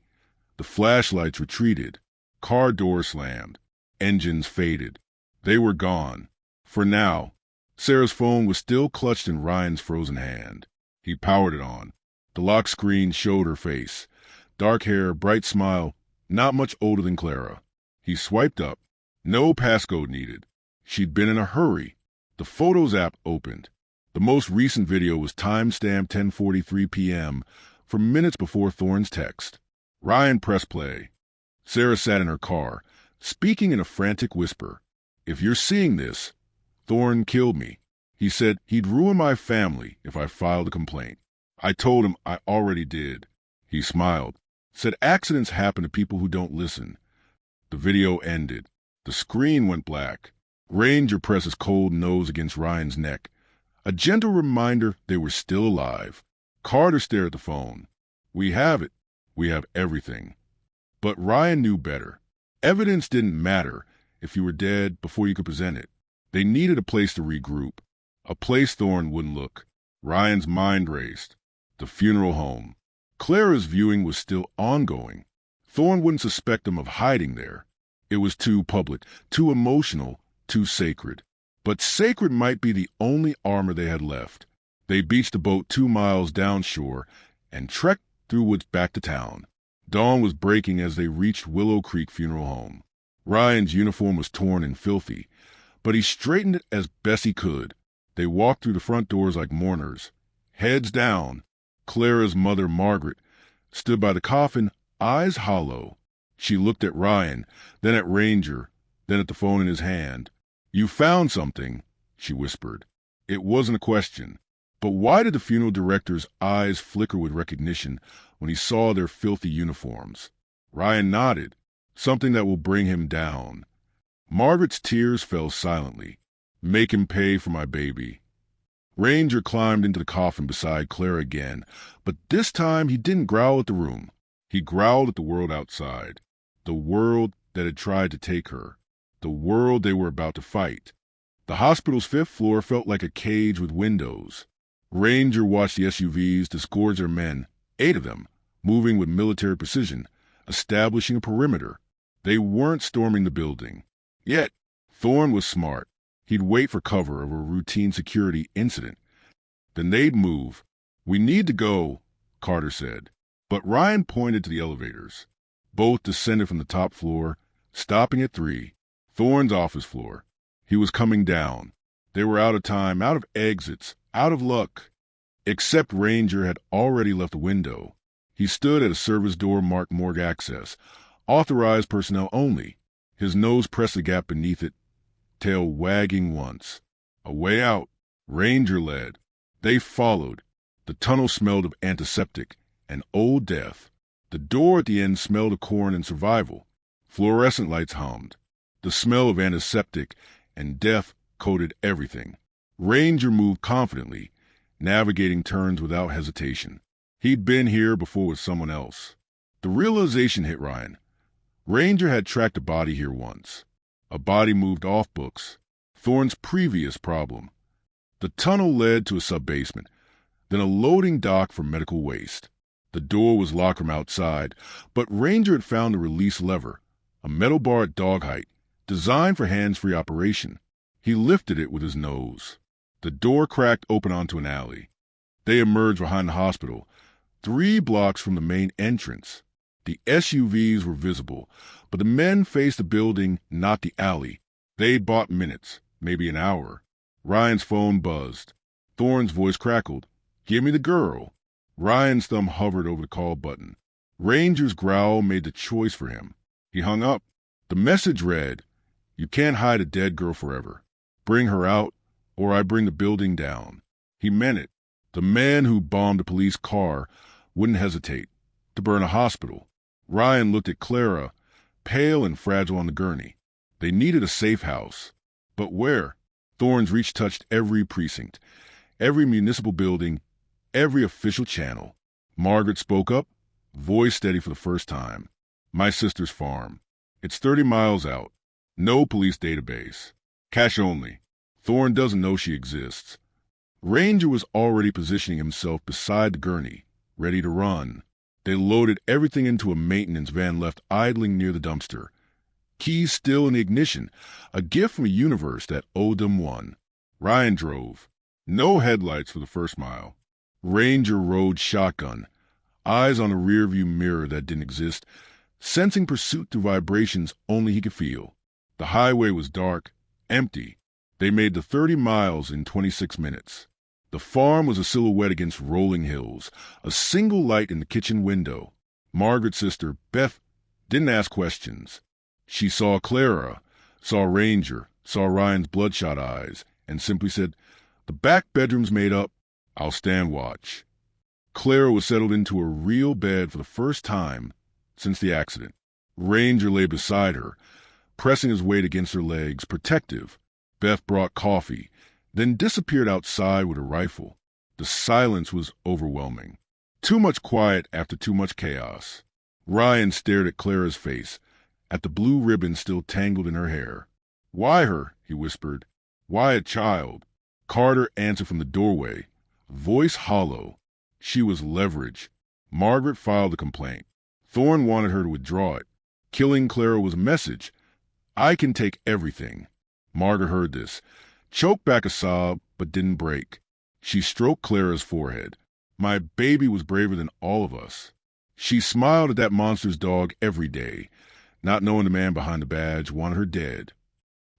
Speaker 1: the flashlights retreated. Car doors slammed. Engines faded. They were gone. For now. Sarah's phone was still clutched in Ryan's frozen hand. He powered it on. The lock screen showed her face. Dark hair, bright smile, not much older than Clara. He swiped up. No passcode needed. She'd been in a hurry. The Photos app opened. The most recent video was timestamped 10:43 p.m. for minutes before Thorne's text. Ryan pressed play. Sarah sat in her car, speaking in a frantic whisper. "If you're seeing this, Thorne killed me. He said he'd ruin my family if I filed a complaint. I told him I already did." He smiled, said accidents happen to people who don't listen. The video ended. The screen went black. Ranger pressed his cold nose against Ryan's neck, a gentle reminder they were still alive. Carter stared at the phone. "We have it. We have everything." But Ryan knew better. Evidence didn't matter if you were dead before you could present it. They needed a place to regroup, a place Thorne wouldn't look. Ryan's mind raced. The funeral home. Clara's viewing was still ongoing. Thorne wouldn't suspect them of hiding there. It was too public, too emotional, too sacred. But sacred might be the only armor they had left. They beached the boat 2 miles downshore and trekked through woods back to town. Dawn was breaking as they reached Willow Creek Funeral Home. Ryan's uniform was torn and filthy, but he straightened it as best he could. They walked through the front doors like mourners, heads down. Clara's mother, Margaret, stood by the coffin, eyes hollow. She looked at Ryan, then at Ranger, then at the phone in his hand. "You found something," she whispered. It wasn't a question. But why did the funeral director's eyes flicker with recognition when he saw their filthy uniforms? Ryan nodded. "Something that will bring him down." Margaret's tears fell silently. "Make him pay for my baby." Ranger climbed into the coffin beside Clara again, but this time he didn't growl at the room. He growled at the world outside. The world that had tried to take her. The world they were about to fight. The hospital's 5th floor felt like a cage with windows. Ranger watched the SUVs disgorge their men, 8 of them, moving with military precision, establishing a perimeter. They weren't storming the building. Yet, Thorne was smart. He'd wait for cover of a routine security incident. Then they'd move. "We need to go," Carter said. But Ryan pointed to the elevators. Both descended from the top floor, stopping at 3, Thorne's office floor. He was coming down. They were out of time, out of exits, out of luck. Except Ranger had already left the window. He stood at a service door marked morgue access, authorized personnel only. His nose pressed the gap beneath it, tail wagging once. A way out. Ranger led. They followed. The tunnel smelled of antiseptic and old death. The door at the end smelled of corn and survival. Fluorescent lights hummed. The smell of antiseptic and death coated everything. Ranger moved confidently, navigating turns without hesitation. He'd been here before with someone else. The realization hit Ryan. Ranger had tracked a body here once. A body moved off books. Thorne's previous problem. The tunnel led to a sub-basement, then a loading dock for medical waste. The door was locked from outside, but Ranger had found a release lever, a metal bar at dog height, designed for hands-free operation. He lifted it with his nose. The door cracked open onto an alley. They emerged behind the hospital, 3 blocks from the main entrance. The SUVs were visible, but the men faced the building, not the alley. They'd bought minutes, maybe an hour. Ryan's phone buzzed. Thorne's voice crackled. "Give me the girl." Ryan's thumb hovered over the call button. Ranger's growl made the choice for him. He hung up. The message read, "You can't hide a dead girl forever. Bring her out, or I bring the building down." He meant it. The man who bombed a police car wouldn't hesitate to burn a hospital. Ryan looked at Clara, pale and fragile on the gurney. They needed a safe house. But where? Thorne's reach touched every precinct, every municipal building, every official channel. Margaret spoke up, voice steady for the first time. "My sister's farm. It's 30 miles out. No police database. Cash only. Thorne doesn't know she exists." Ranger was already positioning himself beside the gurney, ready to run. They loaded everything into a maintenance van left idling near the dumpster. Keys still in the ignition, a gift from a universe that owed them one. Ryan drove. No headlights for the first mile. Ranger rode shotgun, eyes on a rearview mirror that didn't exist, sensing pursuit through vibrations only he could feel. The highway was dark, empty. They made the 30 miles in 26 minutes. The farm was a silhouette against rolling hills, a single light in the kitchen window. Margaret's sister, Beth, didn't ask questions. She saw Clara, saw Ranger, saw Ryan's bloodshot eyes, and simply said, "The back bedroom's made up. I'll stand watch." Clara was settled into a real bed for the first time since the accident. Ranger lay beside her, pressing his weight against her legs, protective. Beth brought coffee, then disappeared outside with a rifle. The silence was overwhelming. Too much quiet after too much chaos. Ryan stared at Clara's face, at the blue ribbon still tangled in her hair. "Why her?" he whispered. "Why a child?" Carter answered from the doorway, voice hollow. She was leverage. Margaret filed a complaint. Thorne wanted her to withdraw it. Killing Clara was a message. "I can take everything." Margaret heard this, choked back a sob, but didn't break. She stroked Clara's forehead. "My baby was braver than all of us." She smiled at that monster's dog every day, not knowing the man behind the badge wanted her dead.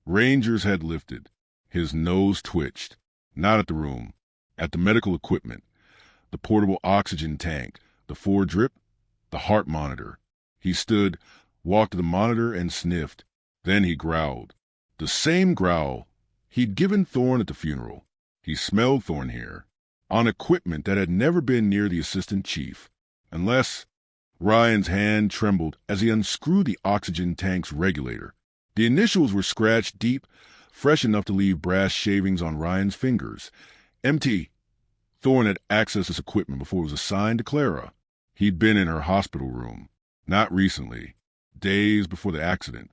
Speaker 1: Ranger's head lifted. His nose twitched. Not at the room, at the medical equipment. The portable oxygen tank, the 4-drip, the heart monitor. He stood, walked to the monitor, and sniffed. Then he growled. The same growl he'd given Thorne at the funeral. He smelled Thorne here, on equipment that had never been near the assistant chief. Unless... Ryan's hand trembled as he unscrewed the oxygen tank's regulator. The initials were scratched deep, fresh enough to leave brass shavings on Ryan's fingers. MT. Thorne had accessed this equipment before it was assigned to Clara. He'd been in her hospital room. Not recently. Days before the accident.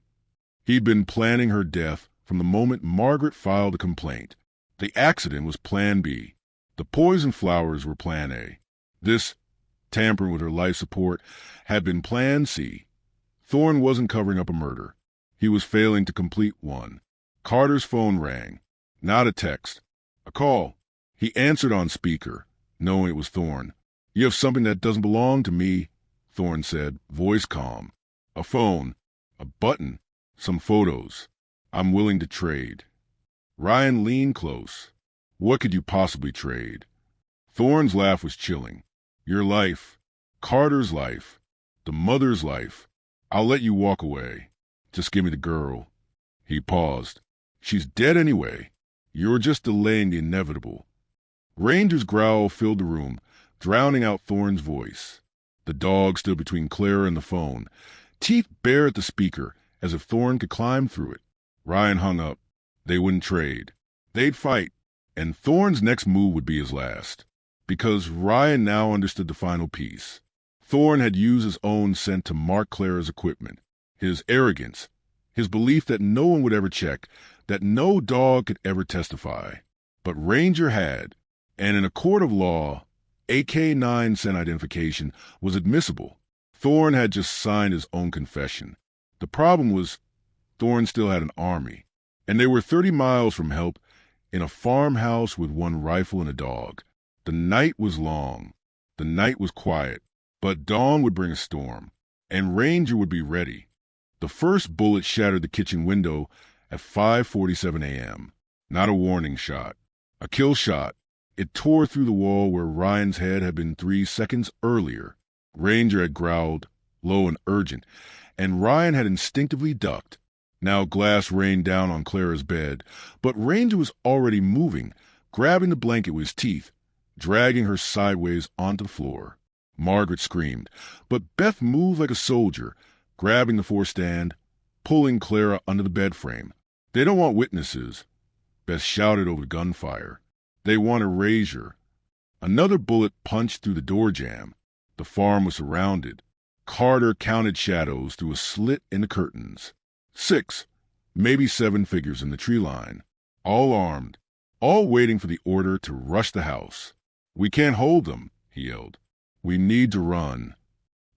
Speaker 1: He'd been planning her death from the moment Margaret filed a complaint. The accident was Plan B. The poison flowers were Plan A. This, tampering with her life support, had been Plan C. Thorne wasn't covering up a murder. He was failing to complete one. Carter's phone rang. Not a text. A call. He answered on speaker, knowing it was Thorne. "You have something that doesn't belong to me," Thorne said, voice calm. "A phone. A button. Some photos. I'm willing to trade." Ryan leaned close. "What could you possibly trade?" Thorne's laugh was chilling. "Your life. Carter's life. The mother's life. I'll let you walk away. Just give me the girl." He paused. "She's dead anyway. You're just delaying the inevitable." Ranger's growl filled the room, drowning out Thorne's voice. The dog stood between Clara and the phone, teeth bare at the speaker, as if Thorne could climb through it. Ryan hung up. They wouldn't trade. They'd fight, and Thorne's next move would be his last. Because Ryan now understood the final piece. Thorne had used his own scent to mark Clara's equipment. His arrogance, his belief that no one would ever check, that no dog could ever testify. But Ranger had, and in a court of law, AK-9 scent identification was admissible. Thorne had just signed his own confession. The problem was Thorne still had an army, and they were 30 miles from help in a farmhouse with one rifle and a dog. The night was long. The night was quiet, but dawn would bring a storm, and Ranger would be ready. The first bullet shattered the kitchen window at 5:47 a.m. Not a warning shot. A kill shot. It tore through the wall where Ryan's head had been 3 seconds earlier. Ranger had growled, low and urgent, and Ryan had instinctively ducked. Now glass rained down on Clara's bed, but Ranger was already moving, grabbing the blanket with his teeth, dragging her sideways onto the floor. Margaret screamed, but Beth moved like a soldier, grabbing the forestand, pulling Clara under the bed frame. "They don't want witnesses," Beth shouted over the gunfire. "They want erasure." Another bullet punched through the door jamb. The farm was surrounded. Carter counted shadows through a slit in the curtains. 6, maybe 7 figures in the tree line, all armed, all waiting for the order to rush the house. "We can't hold them," he yelled. "We need to run."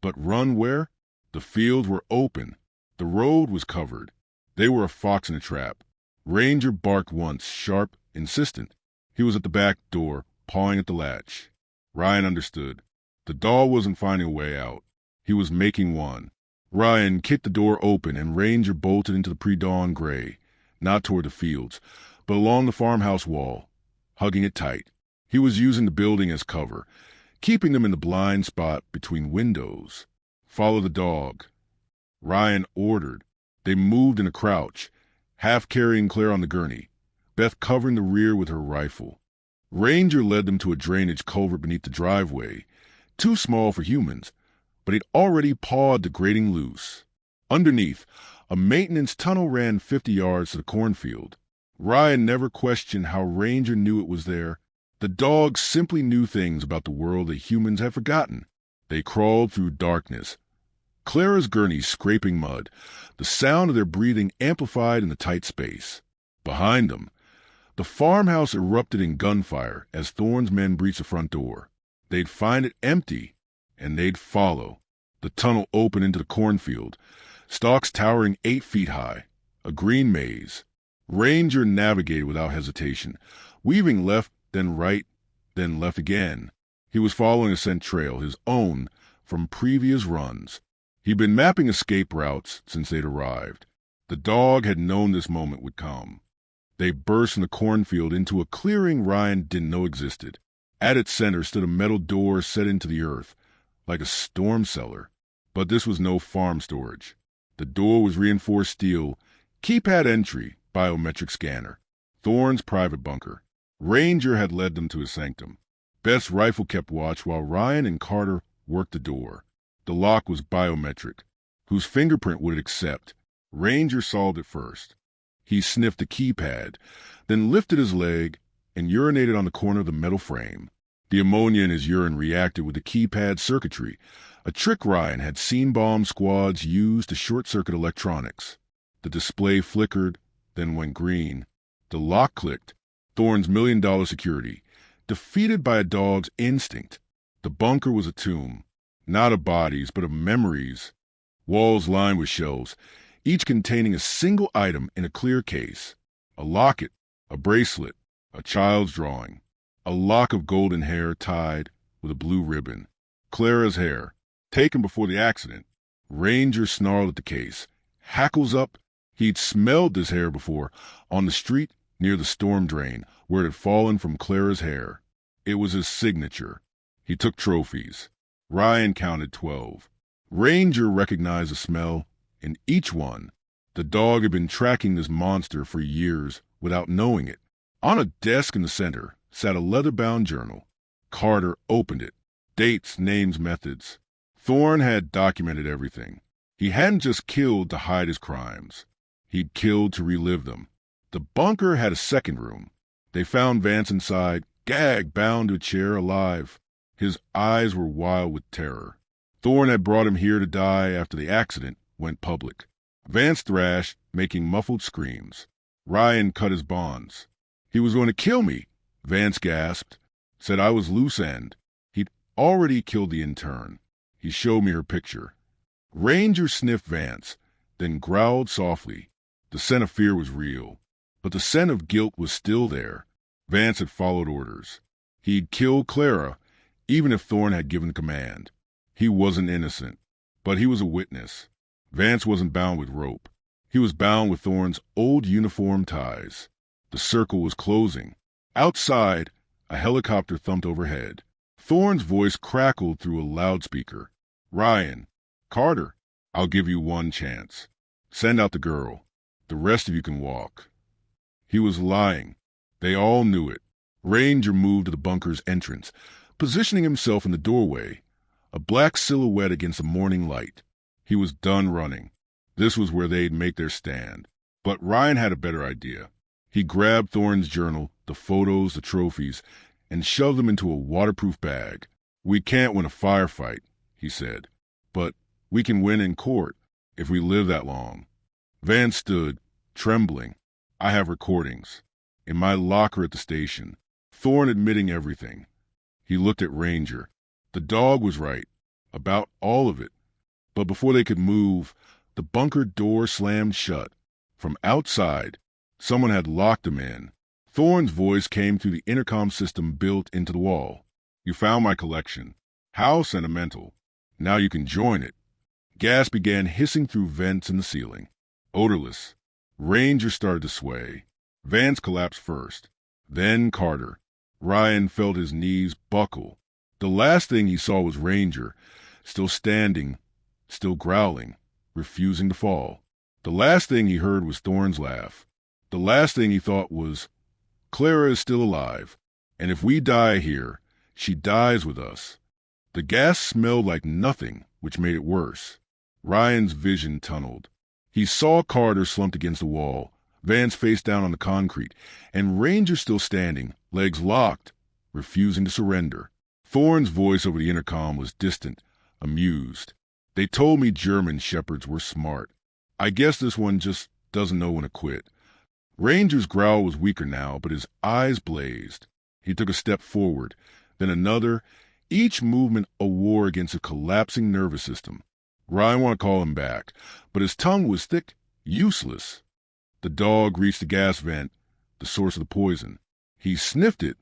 Speaker 1: But run where? The fields were open. The road was covered. They were a fox in a trap. Ranger barked once, sharp, insistent. He was at the back door, pawing at the latch. Ryan understood. The dog wasn't finding a way out. He was making one. Ryan kicked the door open and Ranger bolted into the pre-dawn gray, not toward the fields, but along the farmhouse wall, hugging it tight. He was using the building as cover, keeping them in the blind spot between windows. "Follow the dog," Ryan ordered. They moved in a crouch, half carrying Clara on the gurney, Beth covering the rear with her rifle. Ranger led them to a drainage culvert beneath the driveway, too small for humans, but he'd already pawed the grating loose. Underneath, a maintenance tunnel ran 50 yards to the cornfield. Ryan never questioned how Ranger knew it was there. The dogs simply knew things about the world that humans had forgotten. They crawled through darkness, Clara's gurney scraping mud, the sound of their breathing amplified in the tight space. Behind them, the farmhouse erupted in gunfire as Thorne's men breached the front door. They'd find it empty, and they'd follow. The tunnel opened into the cornfield, stalks towering 8 feet high, a green maze. Ranger navigated without hesitation, weaving left, then right, then left again. He was following a scent trail, his own, from previous runs. He'd been mapping escape routes since they'd arrived. The dog had known this moment would come. They burst from the cornfield into a clearing Ryan didn't know existed. At its center stood a metal door set into the earth, like a storm cellar. But this was no farm storage. The door was reinforced steel, keypad entry, biometric scanner. Thorne's private bunker. Ranger had led them to his sanctum. Beth's rifle kept watch while Ryan and Carter worked the door. The lock was biometric. Whose fingerprint would it accept? Ranger solved it first. He sniffed the keypad, then lifted his leg and urinated on the corner of the metal frame. The ammonia in his urine reacted with the keypad circuitry, a trick Ryan had seen bomb squads use to short-circuit electronics. The display flickered, then went green. The lock clicked. Thorne's $1 million security, defeated by a dog's instinct. The bunker was a tomb, not of bodies, but of memories. Walls lined with shelves, each containing a single item in a clear case. A locket, a bracelet, a child's drawing, a lock of golden hair tied with a blue ribbon. Clara's hair, taken before the accident. Ranger snarled at the case, hackles up. He'd smelled this hair before, on the street near the storm drain, where it had fallen from Clara's hair. It was his signature. He took trophies. Ryan counted 12. Ranger recognized the smell in each one. The dog had been tracking this monster for years without knowing it. On a desk in the center sat a leather-bound journal. Carter opened it. Dates, names, methods. Thorne had documented everything. He hadn't just killed to hide his crimes. He'd killed to relive them. The bunker had a second room. They found Vance inside, gagged, bound to a chair, alive. His eyes were wild with terror. Thorne had brought him here to die after the accident went public. Vance thrashed, making muffled screams. Ryan cut his bonds. "He was going to kill me," Vance gasped. "Said I was loose end." He'd already killed the intern. He showed me her picture. Ranger sniffed Vance, then growled softly. The scent of fear was real, but the scent of guilt was still there. Vance had followed orders. He'd killed Clara, even if Thorne had given the command. He wasn't innocent, but he was a witness. Vance wasn't bound with rope. He was bound with Thorne's old uniform ties. The circle was closing. Outside, a helicopter thumped overhead. Thorne's voice crackled through a loudspeaker. "Ryan, Carter, I'll give you one chance. Send out the girl. The rest of you can walk." He was lying. They all knew it. Ranger moved to the bunker's entrance, positioning himself in the doorway, a black silhouette against the morning light. He was done running. This was where they'd make their stand. But Ryan had a better idea. He grabbed Thorne's journal, the photos, the trophies, and shoved them into a waterproof bag. "We can't win a firefight," he said, "but we can win in court if we live that long." Vance stood, trembling. "I have recordings. In my locker at the station. Thorne admitting everything." He looked at Ranger. The dog was right, about all of it. But before they could move, the bunker door slammed shut. From outside, someone had locked them in. Thorne's voice came through the intercom system built into the wall. "You found my collection. How sentimental. Now you can join it." Gas began hissing through vents in the ceiling. Odorless. Ranger started to sway. Vance collapsed first, then Carter. Ryan felt his knees buckle. The last thing he saw was Ranger, still standing, still growling, refusing to fall. The last thing he heard was Thorne's laugh. The last thing he thought was, Clara is still alive, and if we die here, she dies with us. The gas smelled like nothing, which made it worse. Ryan's vision tunneled. He saw Carter slumped against the wall, Vance face down on the concrete, and Ranger still standing, legs locked, refusing to surrender. Thorne's voice over the intercom was distant, amused. They told me German shepherds were smart. I guess this one just doesn't know when to quit. Ranger's growl was weaker now, but his eyes blazed. He took a step forward, then another, each movement a war against a collapsing nervous system. Ryan wanted to call him back, but his tongue was thick, useless. The dog reached the gas vent, the source of the poison. He sniffed it,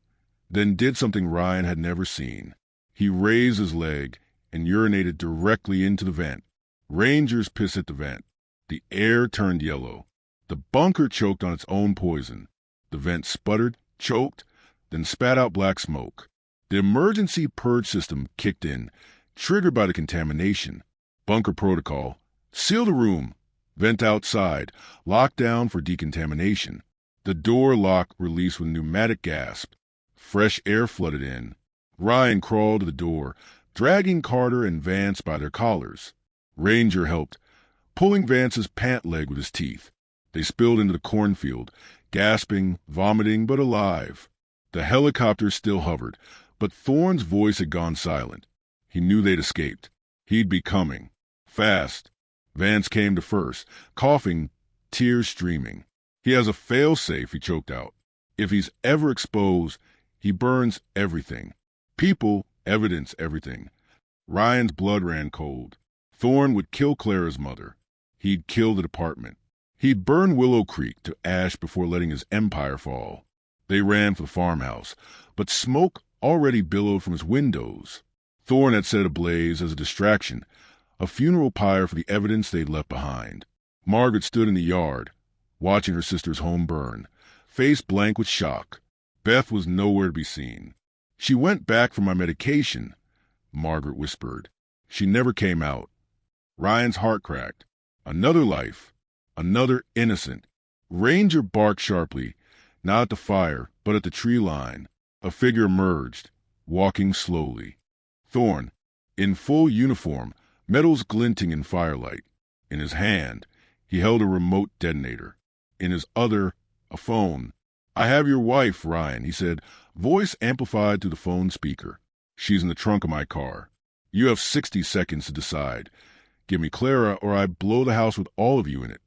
Speaker 1: then did something Ryan had never seen. He raised his leg and urinated directly into the vent. Ranger's piss hit the vent. The air turned yellow. The bunker choked on its own poison. The vent sputtered, choked, then spat out black smoke. The emergency purge system kicked in, triggered by the contamination. Bunker protocol. Seal the room. Vent outside. Lock down for decontamination. The door lock released with a pneumatic gasp. Fresh air flooded in. Ryan crawled to the door, dragging Carter and Vance by their collars. Ranger helped, pulling Vance's pant leg with his teeth. They spilled into the cornfield, gasping, vomiting, but alive. The helicopter still hovered, but Thorne's voice had gone silent. He knew they'd escaped. He'd be coming. Fast. Vance came to first, coughing, tears streaming. He has a fail-safe, he choked out. If he's ever exposed, he burns everything. People, evidence, everything. Ryan's blood ran cold. Thorne would kill Clara's mother. He'd kill the department. He'd burn Willow Creek to ash before letting his empire fall. They ran for the farmhouse, but smoke already billowed from his windows. Thorne had set it ablaze as a distraction, a funeral pyre for the evidence they'd left behind. Margaret stood in the yard, watching her sister's home burn, face blank with shock. Beth was nowhere to be seen. She went back for my medication, Margaret whispered. She never came out. Ryan's heart cracked. Another life. Another innocent. Ranger barked sharply, not at the fire, but at the tree line. A figure emerged, walking slowly. Thorne, in full uniform, metals glinting in firelight. In his hand, he held a remote detonator. In his other, a phone. I have your wife, Ryan, he said, voice amplified through the phone speaker. She's in the trunk of my car. You have 60 seconds to decide. Give me Clara or I blow the house with all of you in it.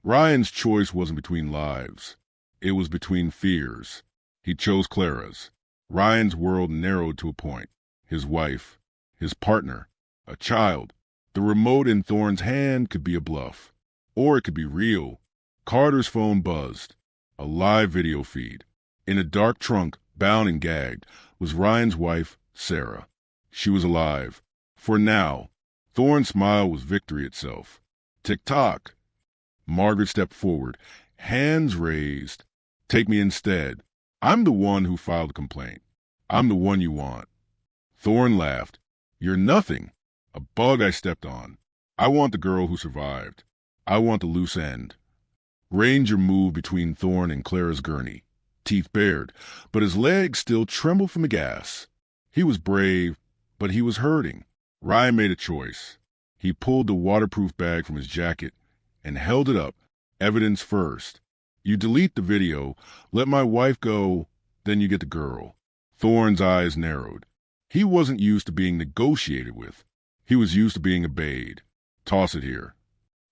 Speaker 1: Ryan's choice wasn't between lives. It was between fears. He chose Clara's. Ryan's world narrowed to a point. His wife, his partner, a child. The remote in Thorne's hand could be a bluff. Or it could be real. Carter's phone buzzed. A live video feed. In a dark trunk, bound and gagged, was Ryan's wife, Sarah. She was alive. For now. Thorne's smile was victory itself. Tick-tock. Margaret stepped forward, hands raised. Take me instead. I'm the one who filed a complaint. I'm the one you want. Thorne laughed. You're nothing. A bug I stepped on. I want the girl who survived. I want the loose end. Ranger moved between Thorne and Clara's gurney, teeth bared, but his legs still trembled from the gas. He was brave, but he was hurting. Ryan made a choice. He pulled the waterproof bag from his jacket and held it up, evidence first. You delete the video, let my wife go, then you get the girl. Thorne's eyes narrowed. He wasn't used to being negotiated with. He was used to being obeyed. Toss it here.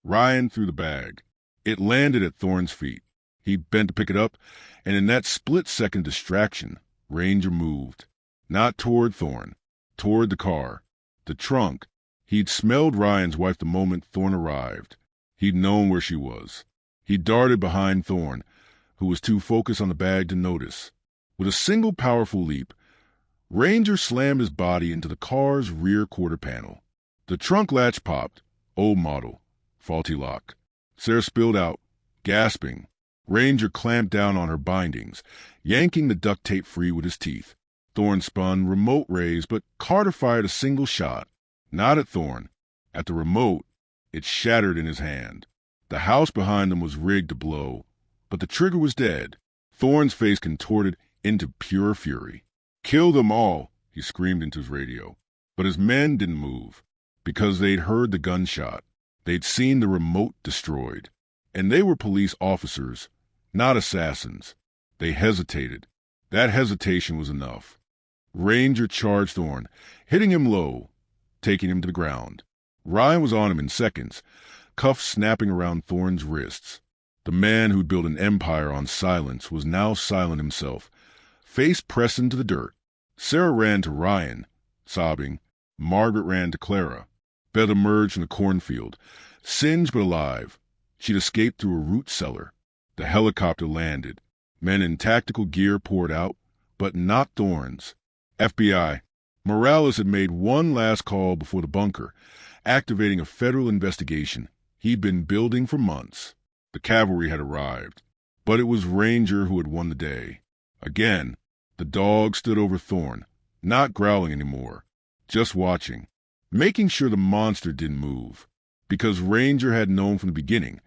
Speaker 1: Ryan threw the bag. It landed at Thorne's feet. He bent to pick it up, and in that split-second distraction, Ranger moved. Not toward Thorne, toward the car. The trunk. He'd smelled Ryan's wife the moment Thorne arrived. He'd known where she was. He darted behind Thorne, who was too focused on the bag to notice. With a single powerful leap, Ranger slammed his body into the car's rear quarter panel. The trunk latch popped. Old model. Faulty lock. Sarah spilled out, gasping. Ranger clamped down on her bindings, yanking the duct tape free with his teeth. Thorne spun, remote raised, but Carter fired a single shot. Not at Thorne. At the remote, it shattered in his hand. The house behind them was rigged to blow, but the trigger was dead. Thorne's face contorted into pure fury. "Kill them all," he screamed into his radio. But his men didn't move, because they'd heard the gunshot. They'd seen the remote destroyed. And they were police officers, not assassins. They hesitated. That hesitation was enough. Ranger charged Thorne, hitting him low, taking him to the ground. Ryan was on him in seconds, cuffs snapping around Thorne's wrists. The man who'd built an empire on silence was now silent himself, face pressed into the dirt. Sarah ran to Ryan, sobbing. Margaret ran to Clara. Beth emerged from the cornfield, singed but alive. She'd escaped through a root cellar. The helicopter landed. Men in tactical gear poured out, but not Thorne's. FBI. Morales had made one last call before the bunker, activating a federal investigation he'd been building for months. The cavalry had arrived, but it was Ranger who had won the day. Again, the dog stood over Thorne, not growling anymore, just watching, making sure the monster didn't move. Because Ranger had known from the beginning,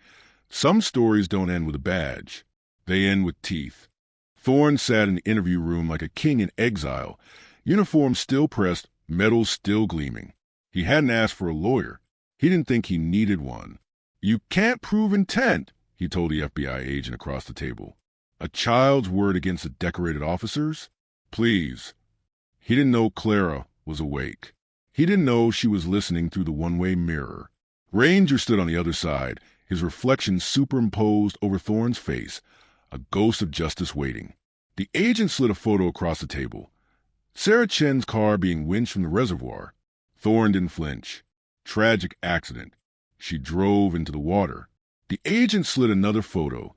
Speaker 1: some stories don't end with a badge. They end with teeth. Thorne sat in the interview room like a king in exile, uniform still pressed, medals still gleaming. He hadn't asked for a lawyer. He didn't think he needed one. "You can't prove intent," he told the FBI agent across the table. A child's word against the decorated officers? Please. He didn't know Clara was awake. He didn't know she was listening through the one-way mirror. Ranger stood on the other side, his reflection superimposed over Thorne's face, a ghost of justice waiting. The agent slid a photo across the table. Sarah Chen's car being winched from the reservoir. Thorne didn't flinch. Tragic accident. She drove into the water. The agent slid another photo,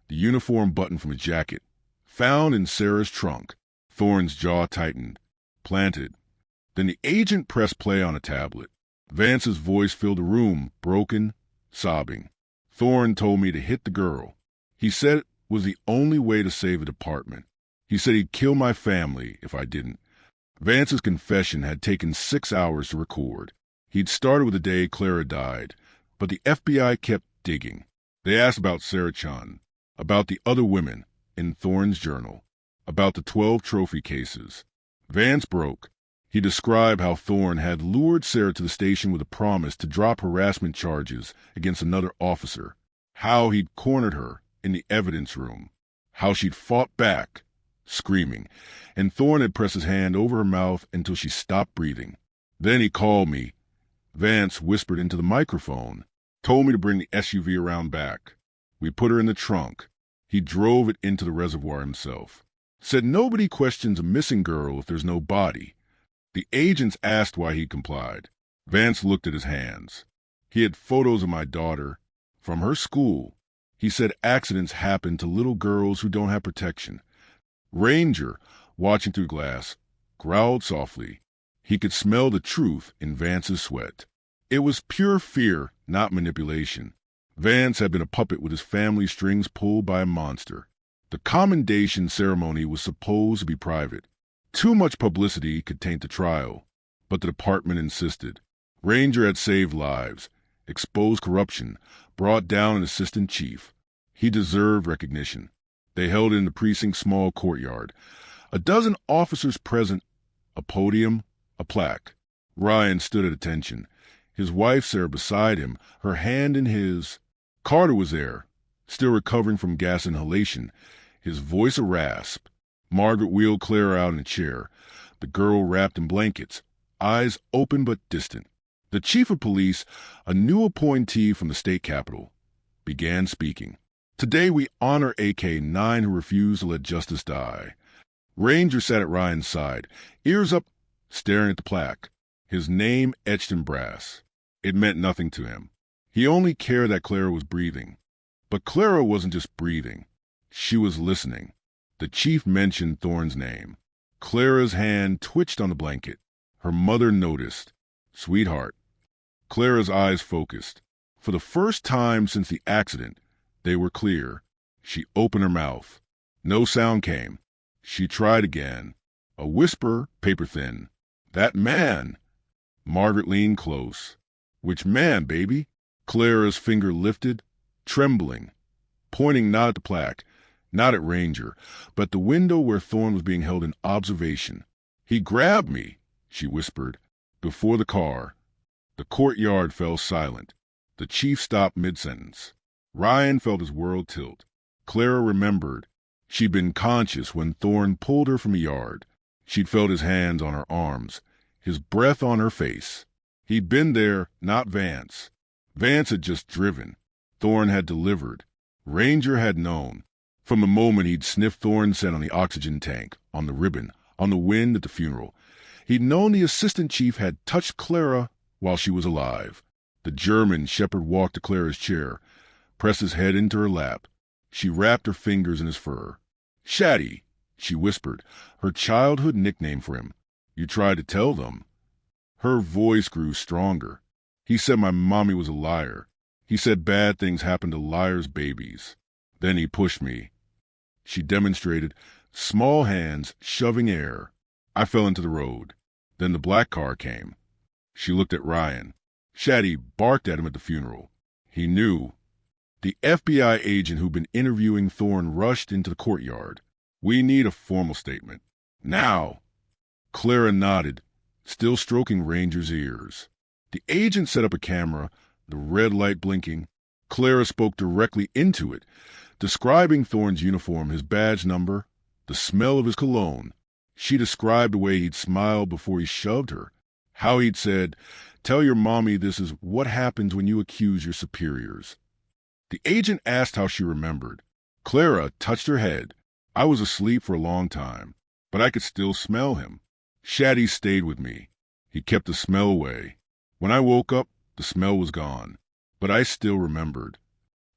Speaker 1: the uniform button from his jacket, found in Sarah's trunk. Thorne's jaw tightened, planted. Then the agent pressed play on a tablet. Vance's voice filled the room, broken, sobbing. "Thorne told me to hit the girl. He said it was the only way to save the department. He said he'd kill my family if I didn't." Vance's confession had taken 6 hours to record. He'd started with the day Clara died, but the FBI kept digging. They asked about Sarah Chan, about the other women in Thorne's journal, about the 12 trophy cases. Vance broke. He described how Thorne had lured Sarah to the station with a promise to drop harassment charges against another officer, how he'd cornered her in the evidence room, how she'd fought back, screaming, and Thorne had pressed his hand over her mouth until she stopped breathing. "Then he called me." Vance whispered into the microphone, "Told me to bring the SUV around back. We put her in the trunk. He drove it into the reservoir himself. Said nobody questions a missing girl if there's no body." The agents asked why he complied. Vance looked at his hands. "He had photos of my daughter from her school. He said accidents happen to little girls who don't have protection." Ranger, watching through glass, growled softly. He could smell the truth in Vance's sweat. It was pure fear, not manipulation. Vance had been a puppet with his family's strings pulled by a monster. The commendation ceremony was supposed to be private. Too much publicity could taint the trial, but the department insisted. Ranger had saved lives, exposed corruption, brought down an assistant chief. He deserved recognition. They held it in the precinct's small courtyard. A dozen officers present, a podium, a plaque. Ryan stood at attention, his wife Sarah beside him, her hand in his. Carter was there, still recovering from gas inhalation, his voice a rasp. Margaret wheeled Clara out in a chair, the girl wrapped in blankets, eyes open but distant. The chief of police, a new appointee from the state capitol, began speaking. "Today we honor AK-9 who refused to let justice die." Ranger sat at Ryan's side, ears up, staring at the plaque, his name etched in brass. It meant nothing to him. He only cared that Clara was breathing. But Clara wasn't just breathing. She was listening. The chief mentioned Thorne's name. Clara's hand twitched on the blanket. Her mother noticed. "Sweetheart." Clara's eyes focused. For the first time since the accident, they were clear. She opened her mouth. No sound came. She tried again. A whisper, paper-thin. "That man!" Margaret leaned close. "Which man, baby?" Clara's finger lifted, trembling, pointing not at the plaque, not at Ranger, but at the window where Thorne was being held in observation. "He grabbed me," she whispered. Before the car. The courtyard fell silent. The chief stopped mid-sentence. Ryan felt his world tilt. Clara remembered. She'd been conscious when Thorne pulled her from a yard. She'd felt his hands on her arms, his breath on her face. He'd been there, not Vance. Vance had just driven. Thorne had delivered. Ranger had known. From the moment he'd sniffed Thorne's scent on the oxygen tank, on the ribbon, on the wind at the funeral, he'd known the assistant chief had touched Clara while she was alive. The German shepherd walked to Clara's chair, pressed his head into her lap. She wrapped her fingers in his fur. "Shaddy," she whispered, her childhood nickname for him. "You tried to tell them." Her voice grew stronger. "He said my mommy was a liar. He said bad things happen to liars' babies. Then he pushed me." She demonstrated, small hands shoving air. I fell into the road. Then the black car came. She looked at Ryan. Shaddy barked at him at the funeral. He knew. The FBI agent who'd been interviewing Thorne rushed into the courtyard. "We need a formal statement. Now." Clara nodded, still stroking Ranger's ears. The agent set up a camera, the red light blinking. Clara spoke directly into it, describing Thorne's uniform, his badge number, the smell of his cologne. She described the way he'd smiled before he shoved her, how he'd said, "Tell your mommy this is what happens when you accuse your superiors." The agent asked how she remembered. Clara touched her head. "I was asleep for a long time, but I could still smell him. Shaddy stayed with me. He kept the smell away. When I woke up, the smell was gone, but I still remembered."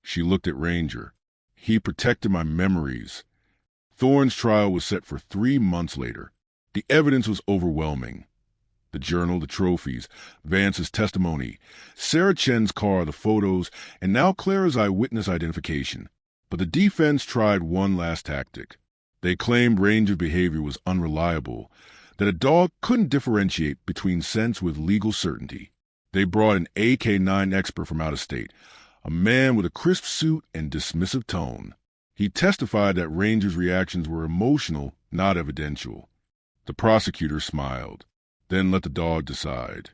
Speaker 1: She looked at Ranger. "He protected my memories." Thorne's trial was set for 3 months later. The evidence was overwhelming. The journal, the trophies, Vance's testimony, Sarah Chen's car, the photos, and now Clara's eyewitness identification. But the defense tried one last tactic. They claimed Ranger's behavior was unreliable, that a dog couldn't differentiate between scents with legal certainty. They brought an AK-9 expert from out of state, a man with a crisp suit and dismissive tone. He testified that Ranger's reactions were emotional, not evidential. The prosecutor smiled, then let the dog decide.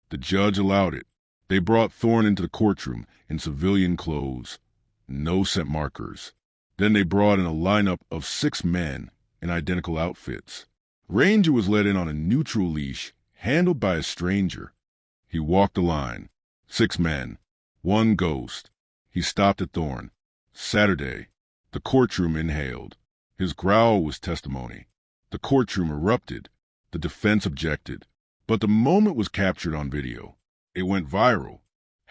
Speaker 1: The judge allowed it. They brought Thorne into the courtroom in civilian clothes. No scent markers. Then they brought in a lineup of 6 men in identical outfits. Ranger was let in on a neutral leash, handled by a stranger. He walked the line. 6 men. 1 ghost. He stopped at Thorne. Saturday. The courtroom inhaled. His growl was testimony. The courtroom erupted. The defense objected. But the moment was captured on video. It went viral.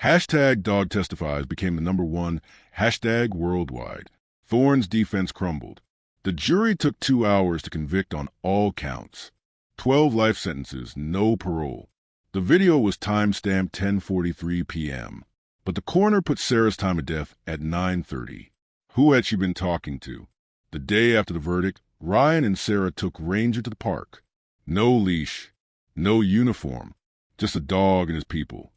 Speaker 1: #Dog Testifies became the #1 hashtag worldwide. Thorne's defense crumbled. The jury took 2 hours to convict on all counts. 12 life sentences, no parole. The video was time-stamped 10:43 p.m. But the coroner put Sarah's time of death at 9:30. Who had she been talking to? The day after the verdict, Ryan and Sarah took Ranger to the park. No leash, no uniform, just a dog and his people.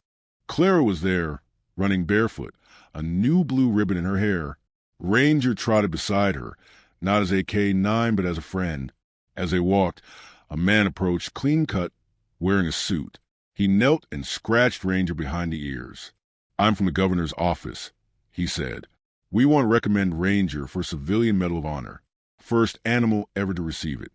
Speaker 1: Clara was there, running barefoot, a new blue ribbon in her hair. Ranger trotted beside her, not as AK-9 but as a friend. As they walked, a man approached, clean-cut, wearing a suit. He knelt and scratched Ranger behind the ears. "I'm from the governor's office," he said. "We want to recommend Ranger for Civilian Medal of Honor. First animal ever to receive it."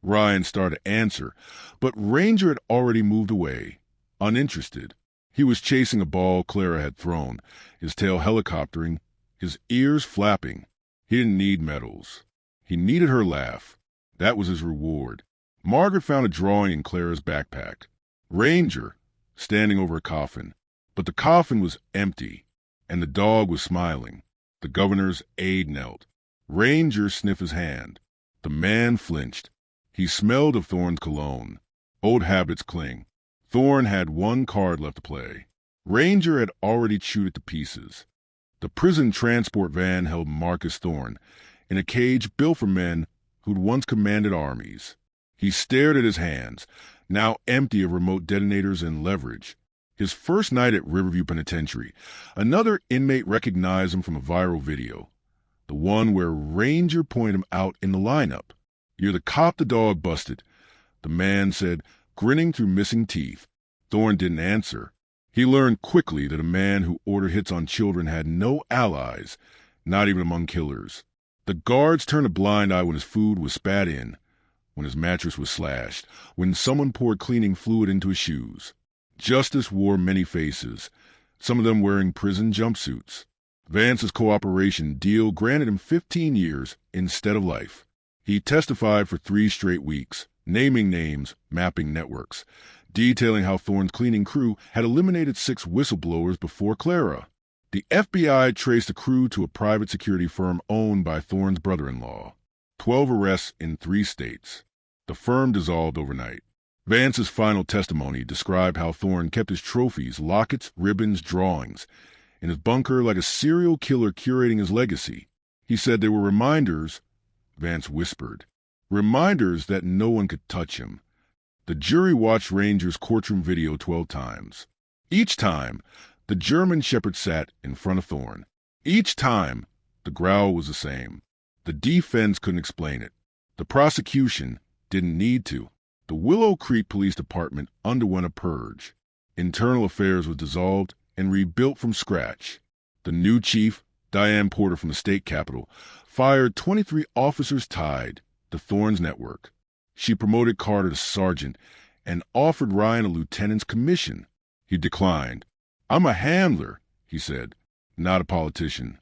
Speaker 1: Ryan started to answer, but Ranger had already moved away, uninterested. He was chasing a ball Clara had thrown, his tail helicoptering, his ears flapping. He didn't need medals. He needed her laugh. That was his reward. Margaret found a drawing in Clara's backpack. Ranger, standing over a coffin. But the coffin was empty, and the dog was smiling. The governor's aide knelt. Ranger sniffed his hand. The man flinched. He smelled of Thorne's cologne. Old habits cling. Thorne had 1 card left to play. Ranger had already chewed it to pieces. The prison transport van held Marcus Thorne in a cage built for men who'd once commanded armies. He stared at his hands, now empty of remote detonators and leverage. His first night at Riverview Penitentiary, another inmate recognized him from a viral video, the one where Ranger pointed him out in the lineup. "You're the cop the dog busted," the man said, grinning through missing teeth. Thorne didn't answer. He learned quickly that a man who ordered hits on children had no allies, not even among killers. The guards turned a blind eye when his food was spat in, when his mattress was slashed, when someone poured cleaning fluid into his shoes. Justice wore many faces, some of them wearing prison jumpsuits. Vance's cooperation deal granted him 15 years instead of life. He testified for 3 straight weeks, naming names, mapping networks, detailing how Thorne's cleaning crew had eliminated 6 whistleblowers before Clara. The FBI traced the crew to a private security firm owned by Thorne's brother-in-law. 12 arrests in 3 states. The firm dissolved overnight. Vance's final testimony described how Thorne kept his trophies, lockets, ribbons, drawings, in his bunker like a serial killer curating his legacy. He said they were reminders, Vance whispered, reminders that no one could touch him. The jury watched Ranger's courtroom video 12 times. Each time, the German shepherd sat in front of Thorne. Each time, the growl was the same. The defense couldn't explain it. The prosecution didn't need to. The Willow Creek Police Department underwent a purge. Internal affairs was dissolved and rebuilt from scratch. The new chief, Diane Porter from the state capitol, fired 23 officers tied to Thorne's network. She promoted Carter to sergeant and offered Ryan a lieutenant's commission. He declined. "I'm a handler," he said, "not a politician."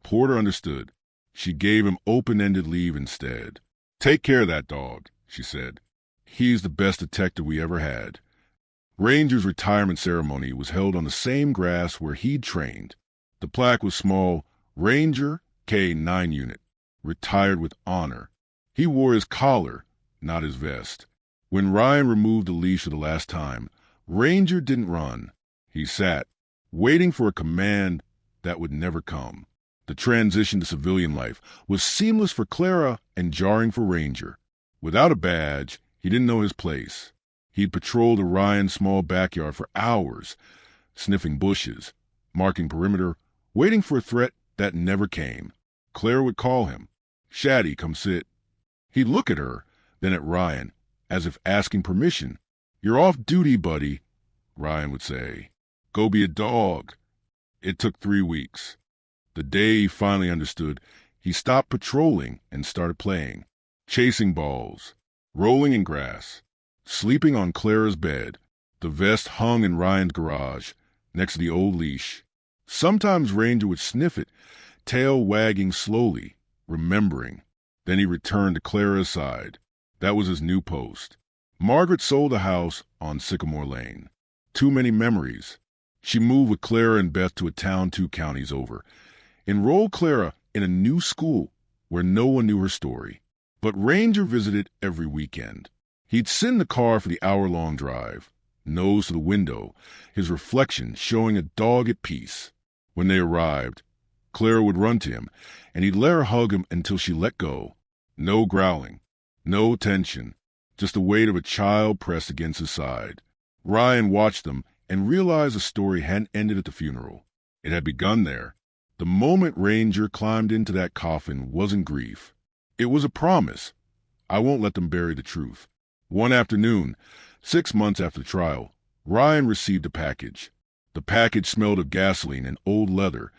Speaker 1: Porter understood. She gave him open-ended leave instead. "Take care of that dog," she said. "He's the best detective we ever had." Ranger's retirement ceremony was held on the same grass where he'd trained. The plaque was small, Ranger K9 unit, retired with honor. He wore his collar, not his vest. When Ryan removed the leash for the last time, Ranger didn't run. He sat, waiting for a command that would never come. The transition to civilian life was seamless for Clara and jarring for Ranger. Without a badge, he didn't know his place. He'd patrolled Orion's small backyard for hours, sniffing bushes, marking perimeter, waiting for a threat that never came. Clara would call him. "Shaddy, come sit." He'd look at her, then at Ryan, as if asking permission. "You're off duty, buddy," Ryan would say. "Go be a dog." It took 3 weeks. The day he finally understood, he stopped patrolling and started playing. Chasing balls, rolling in grass, sleeping on Clara's bed. The vest hung in Ryan's garage, next to the old leash. Sometimes Ranger would sniff it, tail wagging slowly, remembering. Then he returned to Clara's side. That was his new post. Margaret sold a house on Sycamore Lane. Too many memories. She moved with Clara and Beth to a town 2 counties over. Enrolled Clara in a new school where no one knew her story. But Ranger visited every weekend. He'd sit in the car for the hour-long drive, nose to the window, his reflection showing a dog at peace. When they arrived, Clara would run to him, and he'd let her hug him until she let go. No growling, no tension, just the weight of a child pressed against his side. Ryan watched them and realized the story hadn't ended at the funeral. It had begun there. The moment Ranger climbed into that coffin wasn't grief. It was a promise. I won't let them bury the truth. One afternoon, 6 months after the trial, Ryan received a package. The package smelled of gasoline and old leather,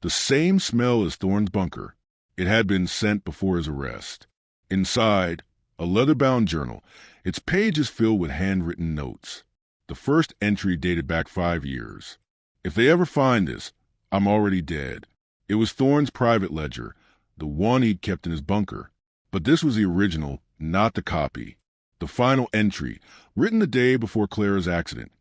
Speaker 1: the same smell as Thorne's bunker. It had been sent before his arrest. Inside, a leather-bound journal, its pages filled with handwritten notes. The first entry dated back 5 years. "If they ever find this, I'm already dead." It was Thorne's private ledger, the one he'd kept in his bunker. But this was the original, not the copy. The final entry, written the day before Clara's accident.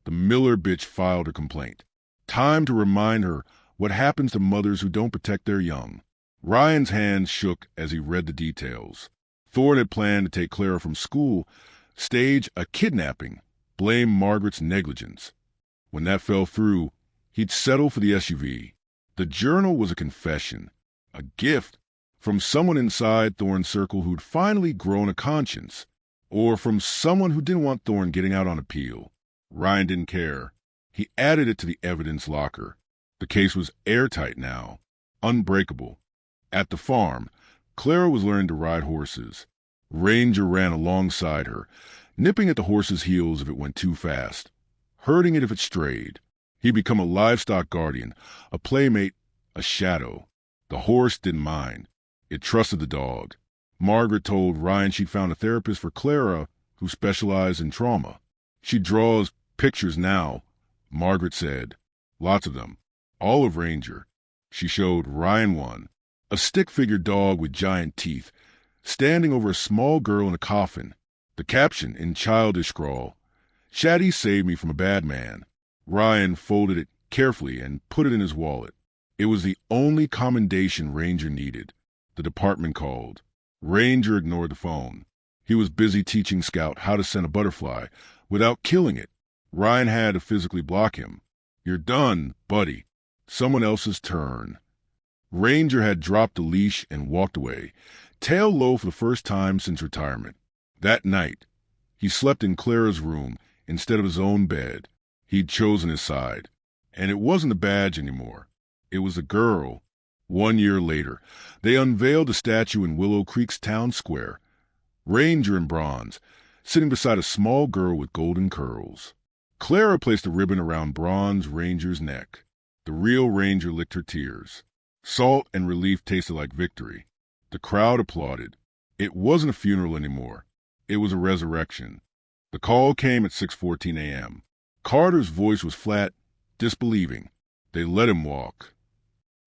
Speaker 1: The Miller bitch filed her complaint. Time to remind her what happens to mothers who don't protect their young. Ryan's hands shook as he read the details. Thorne had planned to take Clara from school, stage a kidnapping, blame Margaret's negligence. When that fell through, he'd settle for the SUV. The journal was a confession, a gift from someone inside Thorne's circle who'd finally grown a conscience, or from someone who didn't want Thorne getting out on appeal. Ryan didn't care. He added it to the evidence locker. The case was airtight now, unbreakable. At the farm, Clara was learning to ride horses. Ranger ran alongside her, nipping at the horse's heels if it went too fast, herding it if it strayed. He'd become a livestock guardian, a playmate, a shadow. The horse didn't mind. It trusted the dog. Margaret told Ryan she'd found a therapist for Clara who specialized in trauma. She draws pictures now, Margaret said. Lots of them. All of Ranger. She showed Ryan one, a stick-figure dog with giant teeth, standing over a small girl in a coffin. The caption in childish scrawl, "Shaddy saved me from a bad man." Ryan folded it carefully and put it in his wallet. It was the only commendation Ranger needed. The department called. Ranger ignored the phone. He was busy teaching Scout how to send a butterfly without killing it. Ryan had to physically block him. "You're done, buddy. Someone else's turn." Ranger had dropped the leash and walked away, tail low for the first time since retirement. That night, he slept in Clara's room instead of his own bed. He'd chosen his side. And it wasn't a badge anymore. It was a girl. 1 year later, they unveiled a statue in Willow Creek's town square. Ranger in bronze, sitting beside a small girl with golden curls. Clara placed a ribbon around bronze Ranger's neck. The real Ranger licked her tears. Salt and relief tasted like victory. The crowd applauded. It wasn't a funeral anymore. It was a resurrection. The call came at 6:14 a.m. Carter's voice was flat, disbelieving. They let him walk.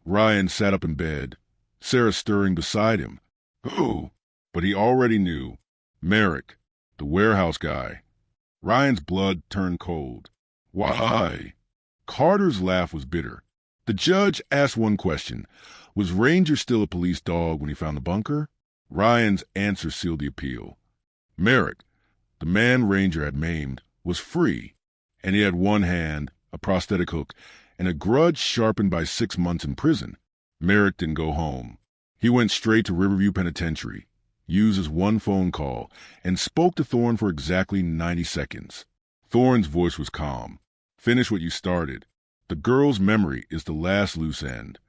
Speaker 1: Ryan sat up in bed, Sarah stirring beside him. Who? But he already knew. Merrick, the warehouse guy. Ryan's blood turned cold. Why? Carter's laugh was bitter. The judge asked one question. Was Ranger still a police dog when he found the bunker? Ryan's answer sealed the appeal. Merrick, the man Ranger had maimed, was free, and he had one hand, a prosthetic hook, and a grudge sharpened by 6 months in prison. Merrick didn't go home. He went straight to Riverview Penitentiary, used his one phone call, and spoke to Thorne for exactly 90 seconds. Thorne's voice was calm. Finish what you started. The girl's memory is the last loose end.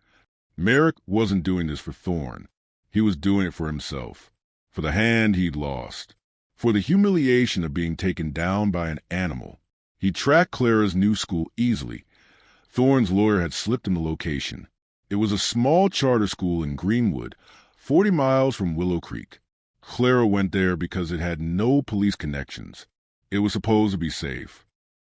Speaker 1: Merrick wasn't doing this for Thorne. He was doing it for himself, for the hand he'd lost, for the humiliation of being taken down by an animal. He tracked Clara's new school easily. Thorne's lawyer had slipped him the location. It was a small charter school in Greenwood, 40 miles from Willow Creek. Clara went there because it had no police connections. It was supposed to be safe.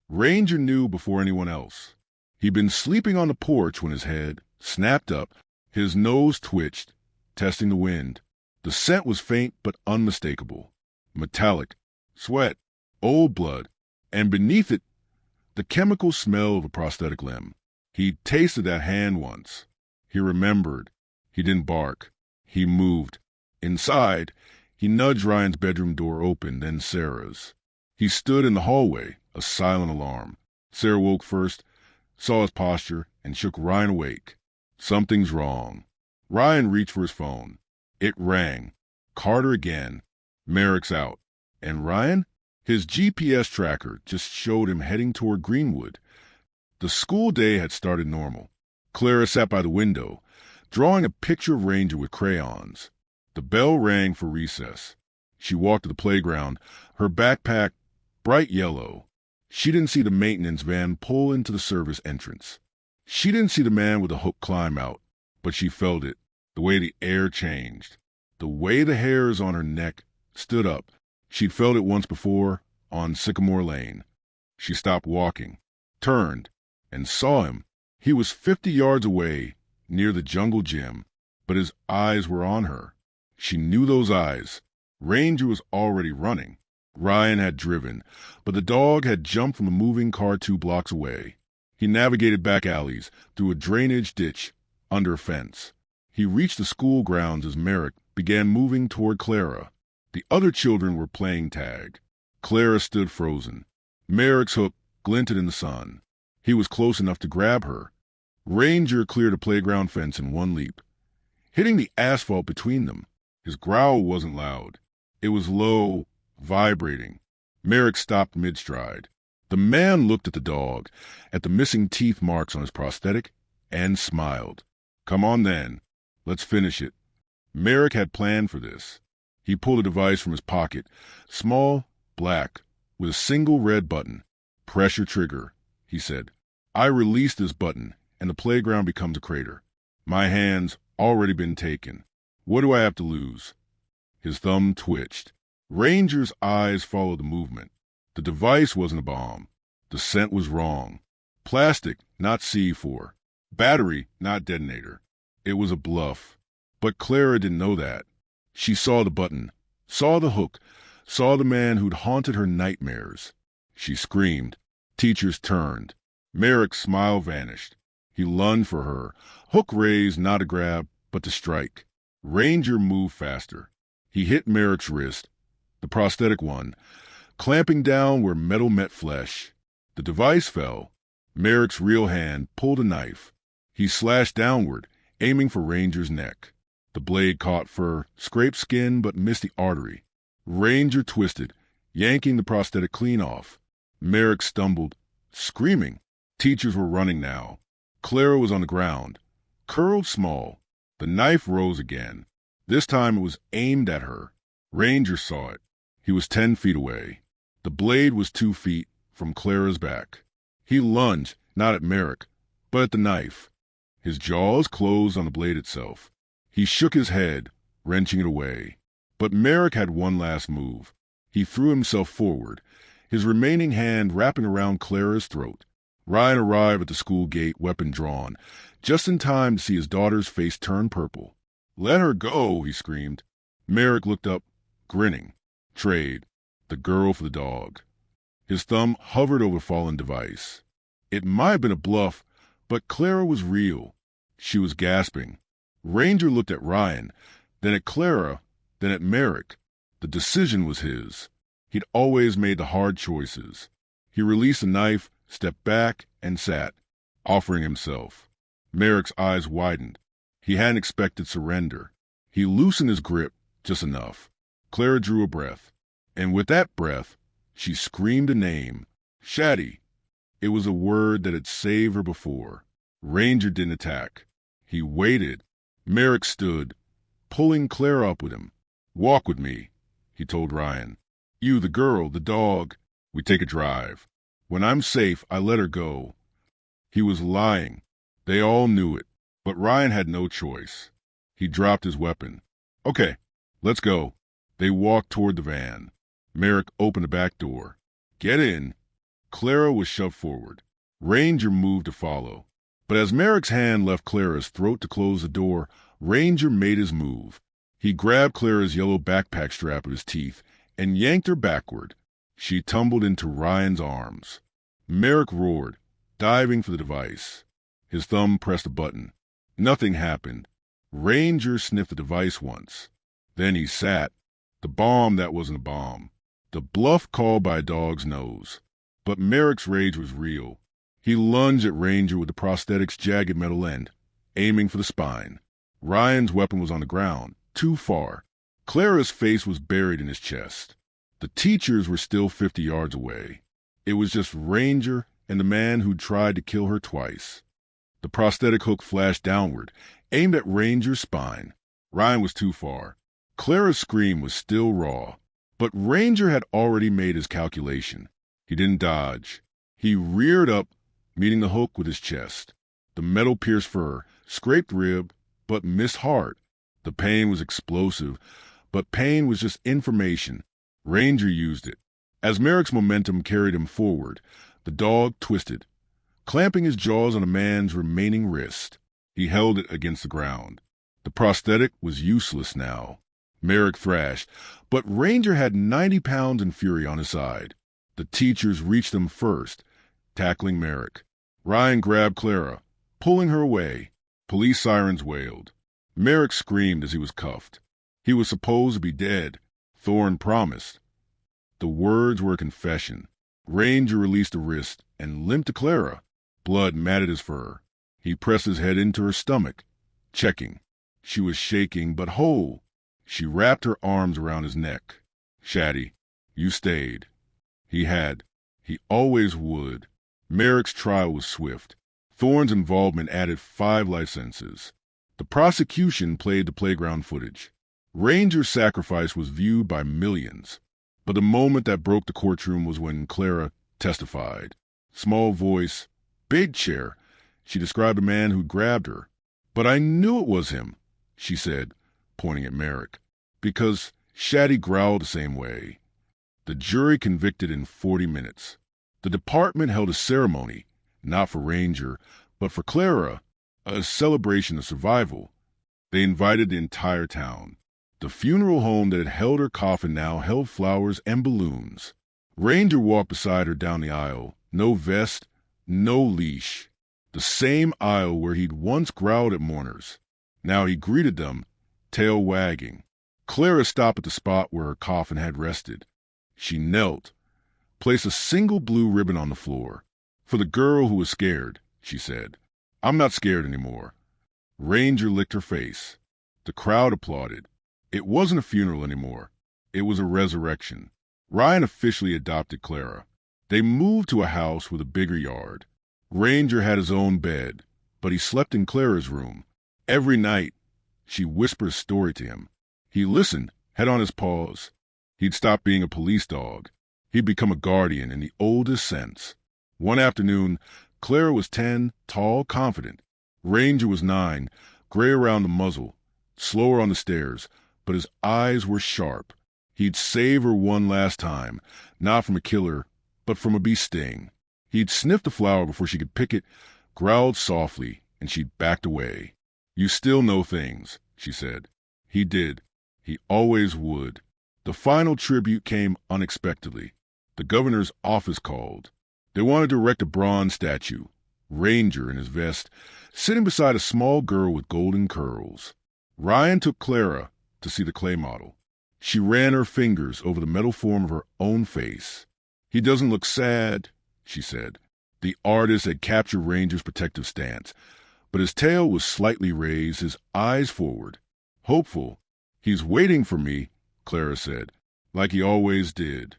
Speaker 1: Ranger knew before anyone else. He'd been sleeping on the porch when his head snapped up, his nose twitched, testing the wind. The scent was faint but unmistakable. Metallic, sweat, old blood, and beneath it, the chemical smell of a prosthetic limb. He'd tasted that hand once. He remembered. He didn't bark. He moved. Inside, he nudged Ryan's bedroom door open, then Sarah's. He stood in the hallway, a silent alarm. Sarah woke first, saw his posture, and shook Ryan awake. Something's wrong. Ryan reached for his phone. It rang. Carter again. Merrick's out. And Ryan? His GPS tracker just showed him heading toward Greenwood. The school day had started normal. Clara sat by the window, drawing a picture of Ranger with crayons. The bell rang for recess. She walked to the playground, her backpack bright yellow. She didn't see the maintenance van pull into the service entrance. She didn't see the man with the hook climb out, but she felt it, the way the air changed, the way the hairs on her neck stood up. She'd felt it once before, on Sycamore Lane. She stopped walking, turned, and saw him. He was 50 yards away, near the jungle gym, but his eyes were on her. She knew those eyes. Ranger was already running. Ryan had driven, but the dog had jumped from a moving car 2 blocks away. He navigated back alleys, through a drainage ditch, under a fence. He reached the school grounds as Merrick began moving toward Clara. The other children were playing tag. Clara stood frozen. Merrick's hook glinted in the sun. He was close enough to grab her. Ranger cleared a playground fence in one leap, hitting the asphalt between them. His growl wasn't loud. It was low, vibrating. Merrick stopped mid-stride. The man looked at the dog, at the missing teeth marks on his prosthetic, and smiled. Come on then. Let's finish it. Merrick had planned for this. He pulled a device from his pocket, small, black, with a single red button. Pressure trigger, he said. I release this button, and the playground becomes a crater. My hand's already been taken. What do I have to lose? His thumb twitched. Ranger's eyes followed the movement. The device wasn't a bomb. The scent was wrong. Plastic, not C4. Battery, not detonator. It was a bluff. But Clara didn't know that. She saw the button, saw the hook, saw the man who'd haunted her nightmares. She screamed. Teachers turned. Merrick's smile vanished. He lunged for her. Hook raised, not a grab, but to strike. Ranger moved faster. He hit Merrick's wrist, the prosthetic one, clamping down where metal met flesh. The device fell. Merrick's real hand pulled a knife. He slashed downward, aiming for Ranger's neck. The blade caught fur, scraped skin, but missed the artery. Ranger twisted, yanking the prosthetic clean off. Merrick stumbled, screaming. Teachers were running now. Clara was on the ground, curled small. The knife rose again. This time it was aimed at her. Ranger saw it. He was 10 feet away. The blade was 2 feet from Clara's back. He lunged, not at Merrick, but at the knife. His jaws closed on the blade itself. He shook his head, wrenching it away. But Merrick had one last move. He threw himself forward, his remaining hand wrapping around Clara's throat. Ryan arrived at the school gate, weapon drawn, just in time to see his daughter's face turn purple. "Let her go," he screamed. Merrick looked up, grinning. Trade. The girl for the dog. His thumb hovered over the fallen device. It might have been a bluff, but Clara was real. She was gasping. Ranger looked at Ryan, then at Clara, then at Merrick. The decision was his. He'd always made the hard choices. He released the knife, stepped back, and sat, offering himself. Merrick's eyes widened. He hadn't expected surrender. He loosened his grip just enough. Clara drew a breath, and with that breath, she screamed a name. Shaddy. It was a word that had saved her before. Ranger didn't attack. He waited. Merrick stood, pulling Clara up with him. "Walk with me," he told Ryan. "You, the girl, the dog. We take a drive. When I'm safe, I let her go." He was lying. They all knew it, but Ryan had no choice. He dropped his weapon. "Okay, let's go." They walked toward the van. Merrick opened the back door. "Get in." Clara was shoved forward. Ranger moved to follow. But as Merrick's hand left Clara's throat to close the door, Ranger made his move. He grabbed Clara's yellow backpack strap with his teeth and yanked her backward. She tumbled into Ryan's arms. Merrick roared, diving for the device. His thumb pressed a button. Nothing happened. Ranger sniffed the device once. Then he sat. The bomb that wasn't a bomb. The bluff called by a dog's nose. But Merrick's rage was real. He lunged at Ranger with the prosthetic's jagged metal end, aiming for the spine. Ryan's weapon was on the ground, too far. Clara's face was buried in his chest. The teachers were still 50 yards away. It was just Ranger and the man who'd tried to kill her twice. The prosthetic hook flashed downward, aimed at Ranger's spine. Ryan was too far. Clara's scream was still raw. But Ranger had already made his calculation. He didn't dodge. He reared up, meeting the hook with his chest. The metal pierced fur, scraped rib, but missed heart. The pain was explosive, but pain was just information. Ranger used it. As Merrick's momentum carried him forward, the dog twisted, clamping his jaws on a man's remaining wrist. He held it against the ground. The prosthetic was useless now. Merrick thrashed, but Ranger had 90 pounds in fury on his side. The teachers reached him first, tackling Merrick. Ryan grabbed Clara, pulling her away. Police sirens wailed. Merrick screamed as he was cuffed. He was supposed to be dead, Thorne promised. The words were a confession. Ranger released a wrist and limped to Clara. Blood matted his fur. He pressed his head into her stomach, checking. She was shaking but whole. She wrapped her arms around his neck. "Shaddy, you stayed." He had. He always would. Merrick's trial was swift. Thorne's involvement added 5 life sentences. The prosecution played the playground footage. Ranger's sacrifice was viewed by millions. But the moment that broke the courtroom was when Clara testified. Small voice, big chair. She described a man who grabbed her. "But I knew it was him," she said, pointing at Merrick, "because Shaddy growled the same way." The jury convicted in 40 minutes. The department held a ceremony, not for Ranger, but for Clara, a celebration of survival. They invited the entire town. The funeral home that had held her coffin now held flowers and balloons. Ranger walked beside her down the aisle, no vest, no leash. The same aisle where he'd once growled at mourners. Now he greeted them, tail wagging. Clara stopped at the spot where her coffin had rested. She knelt, placed a single blue ribbon on the floor. "For the girl who was scared," she said. "I'm not scared anymore." Ranger licked her face. The crowd applauded. It wasn't a funeral anymore. It was a resurrection. Ryan officially adopted Clara. They moved to a house with a bigger yard. Ranger had his own bed, but he slept in Clara's room. Every night, she whispered a story to him. He listened, head on his paws. He'd stopped being a police dog. He'd become a guardian in the oldest sense. One afternoon, Clara was 10, tall, confident. Ranger was 9, gray around the muzzle, slower on the stairs, but his eyes were sharp. He'd save her one last time, not from a killer, but from a bee sting. He'd sniffed the flower before she could pick it, growled softly, and she'd backed away. "You still know things," she said. He did. He always would. The final tribute came unexpectedly. The governor's office called. They wanted to erect a bronze statue, Ranger in his vest, sitting beside a small girl with golden curls. Ryan took Clara to see the clay model. She ran her fingers over the metal form of her own face. "He doesn't look sad," she said. The artist had captured Ranger's protective stance, but his tail was slightly raised, his eyes forward. Hopeful. "He's waiting for me," Clara said, "like he always did."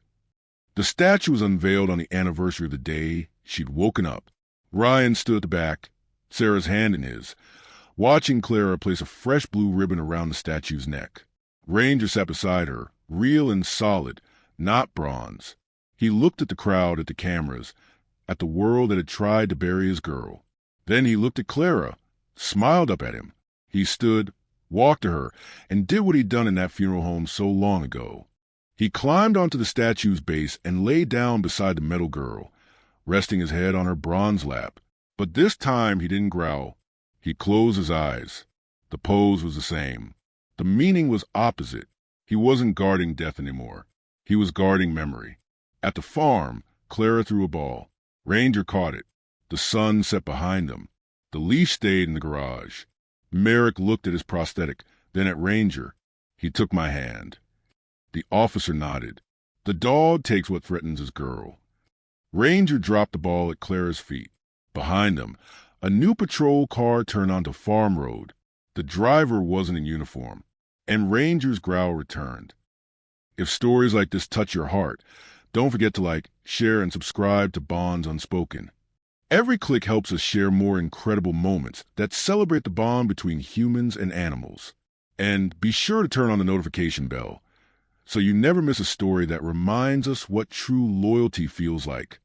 Speaker 1: The statue was unveiled on the anniversary of the day she'd woken up. Ryan stood at the back, Sarah's hand in his, watching Clara place a fresh blue ribbon around the statue's neck. Ranger sat beside her, real and solid, not bronze. He looked at the crowd, at the cameras, at the world that had tried to bury his girl. Then he looked at Clara, smiled up at him. He stood, walked to her, and did what he'd done in that funeral home so long ago. He climbed onto the statue's base and lay down beside the metal girl, resting his head on her bronze lap. But this time he didn't growl. He closed his eyes. The pose was the same. The meaning was opposite. He wasn't guarding death anymore. He was guarding memory. At the farm, Clara threw a ball. Ranger caught it. The sun set behind them. The leash stayed in the garage. Merrick looked at his prosthetic, then at Ranger. He took my hand. The officer nodded. The dog takes what threatens his girl. Ranger dropped the ball at Clara's feet. Behind them, a new patrol car turned onto Farm Road. The driver wasn't in uniform, and Ranger's growl returned. If stories like this touch your heart, don't forget to like, share, and subscribe to Bonds Unspoken. Every click helps us share more incredible moments that celebrate the bond between humans and animals. And be sure to turn on the notification bell so you never miss a story that reminds us what true loyalty feels like.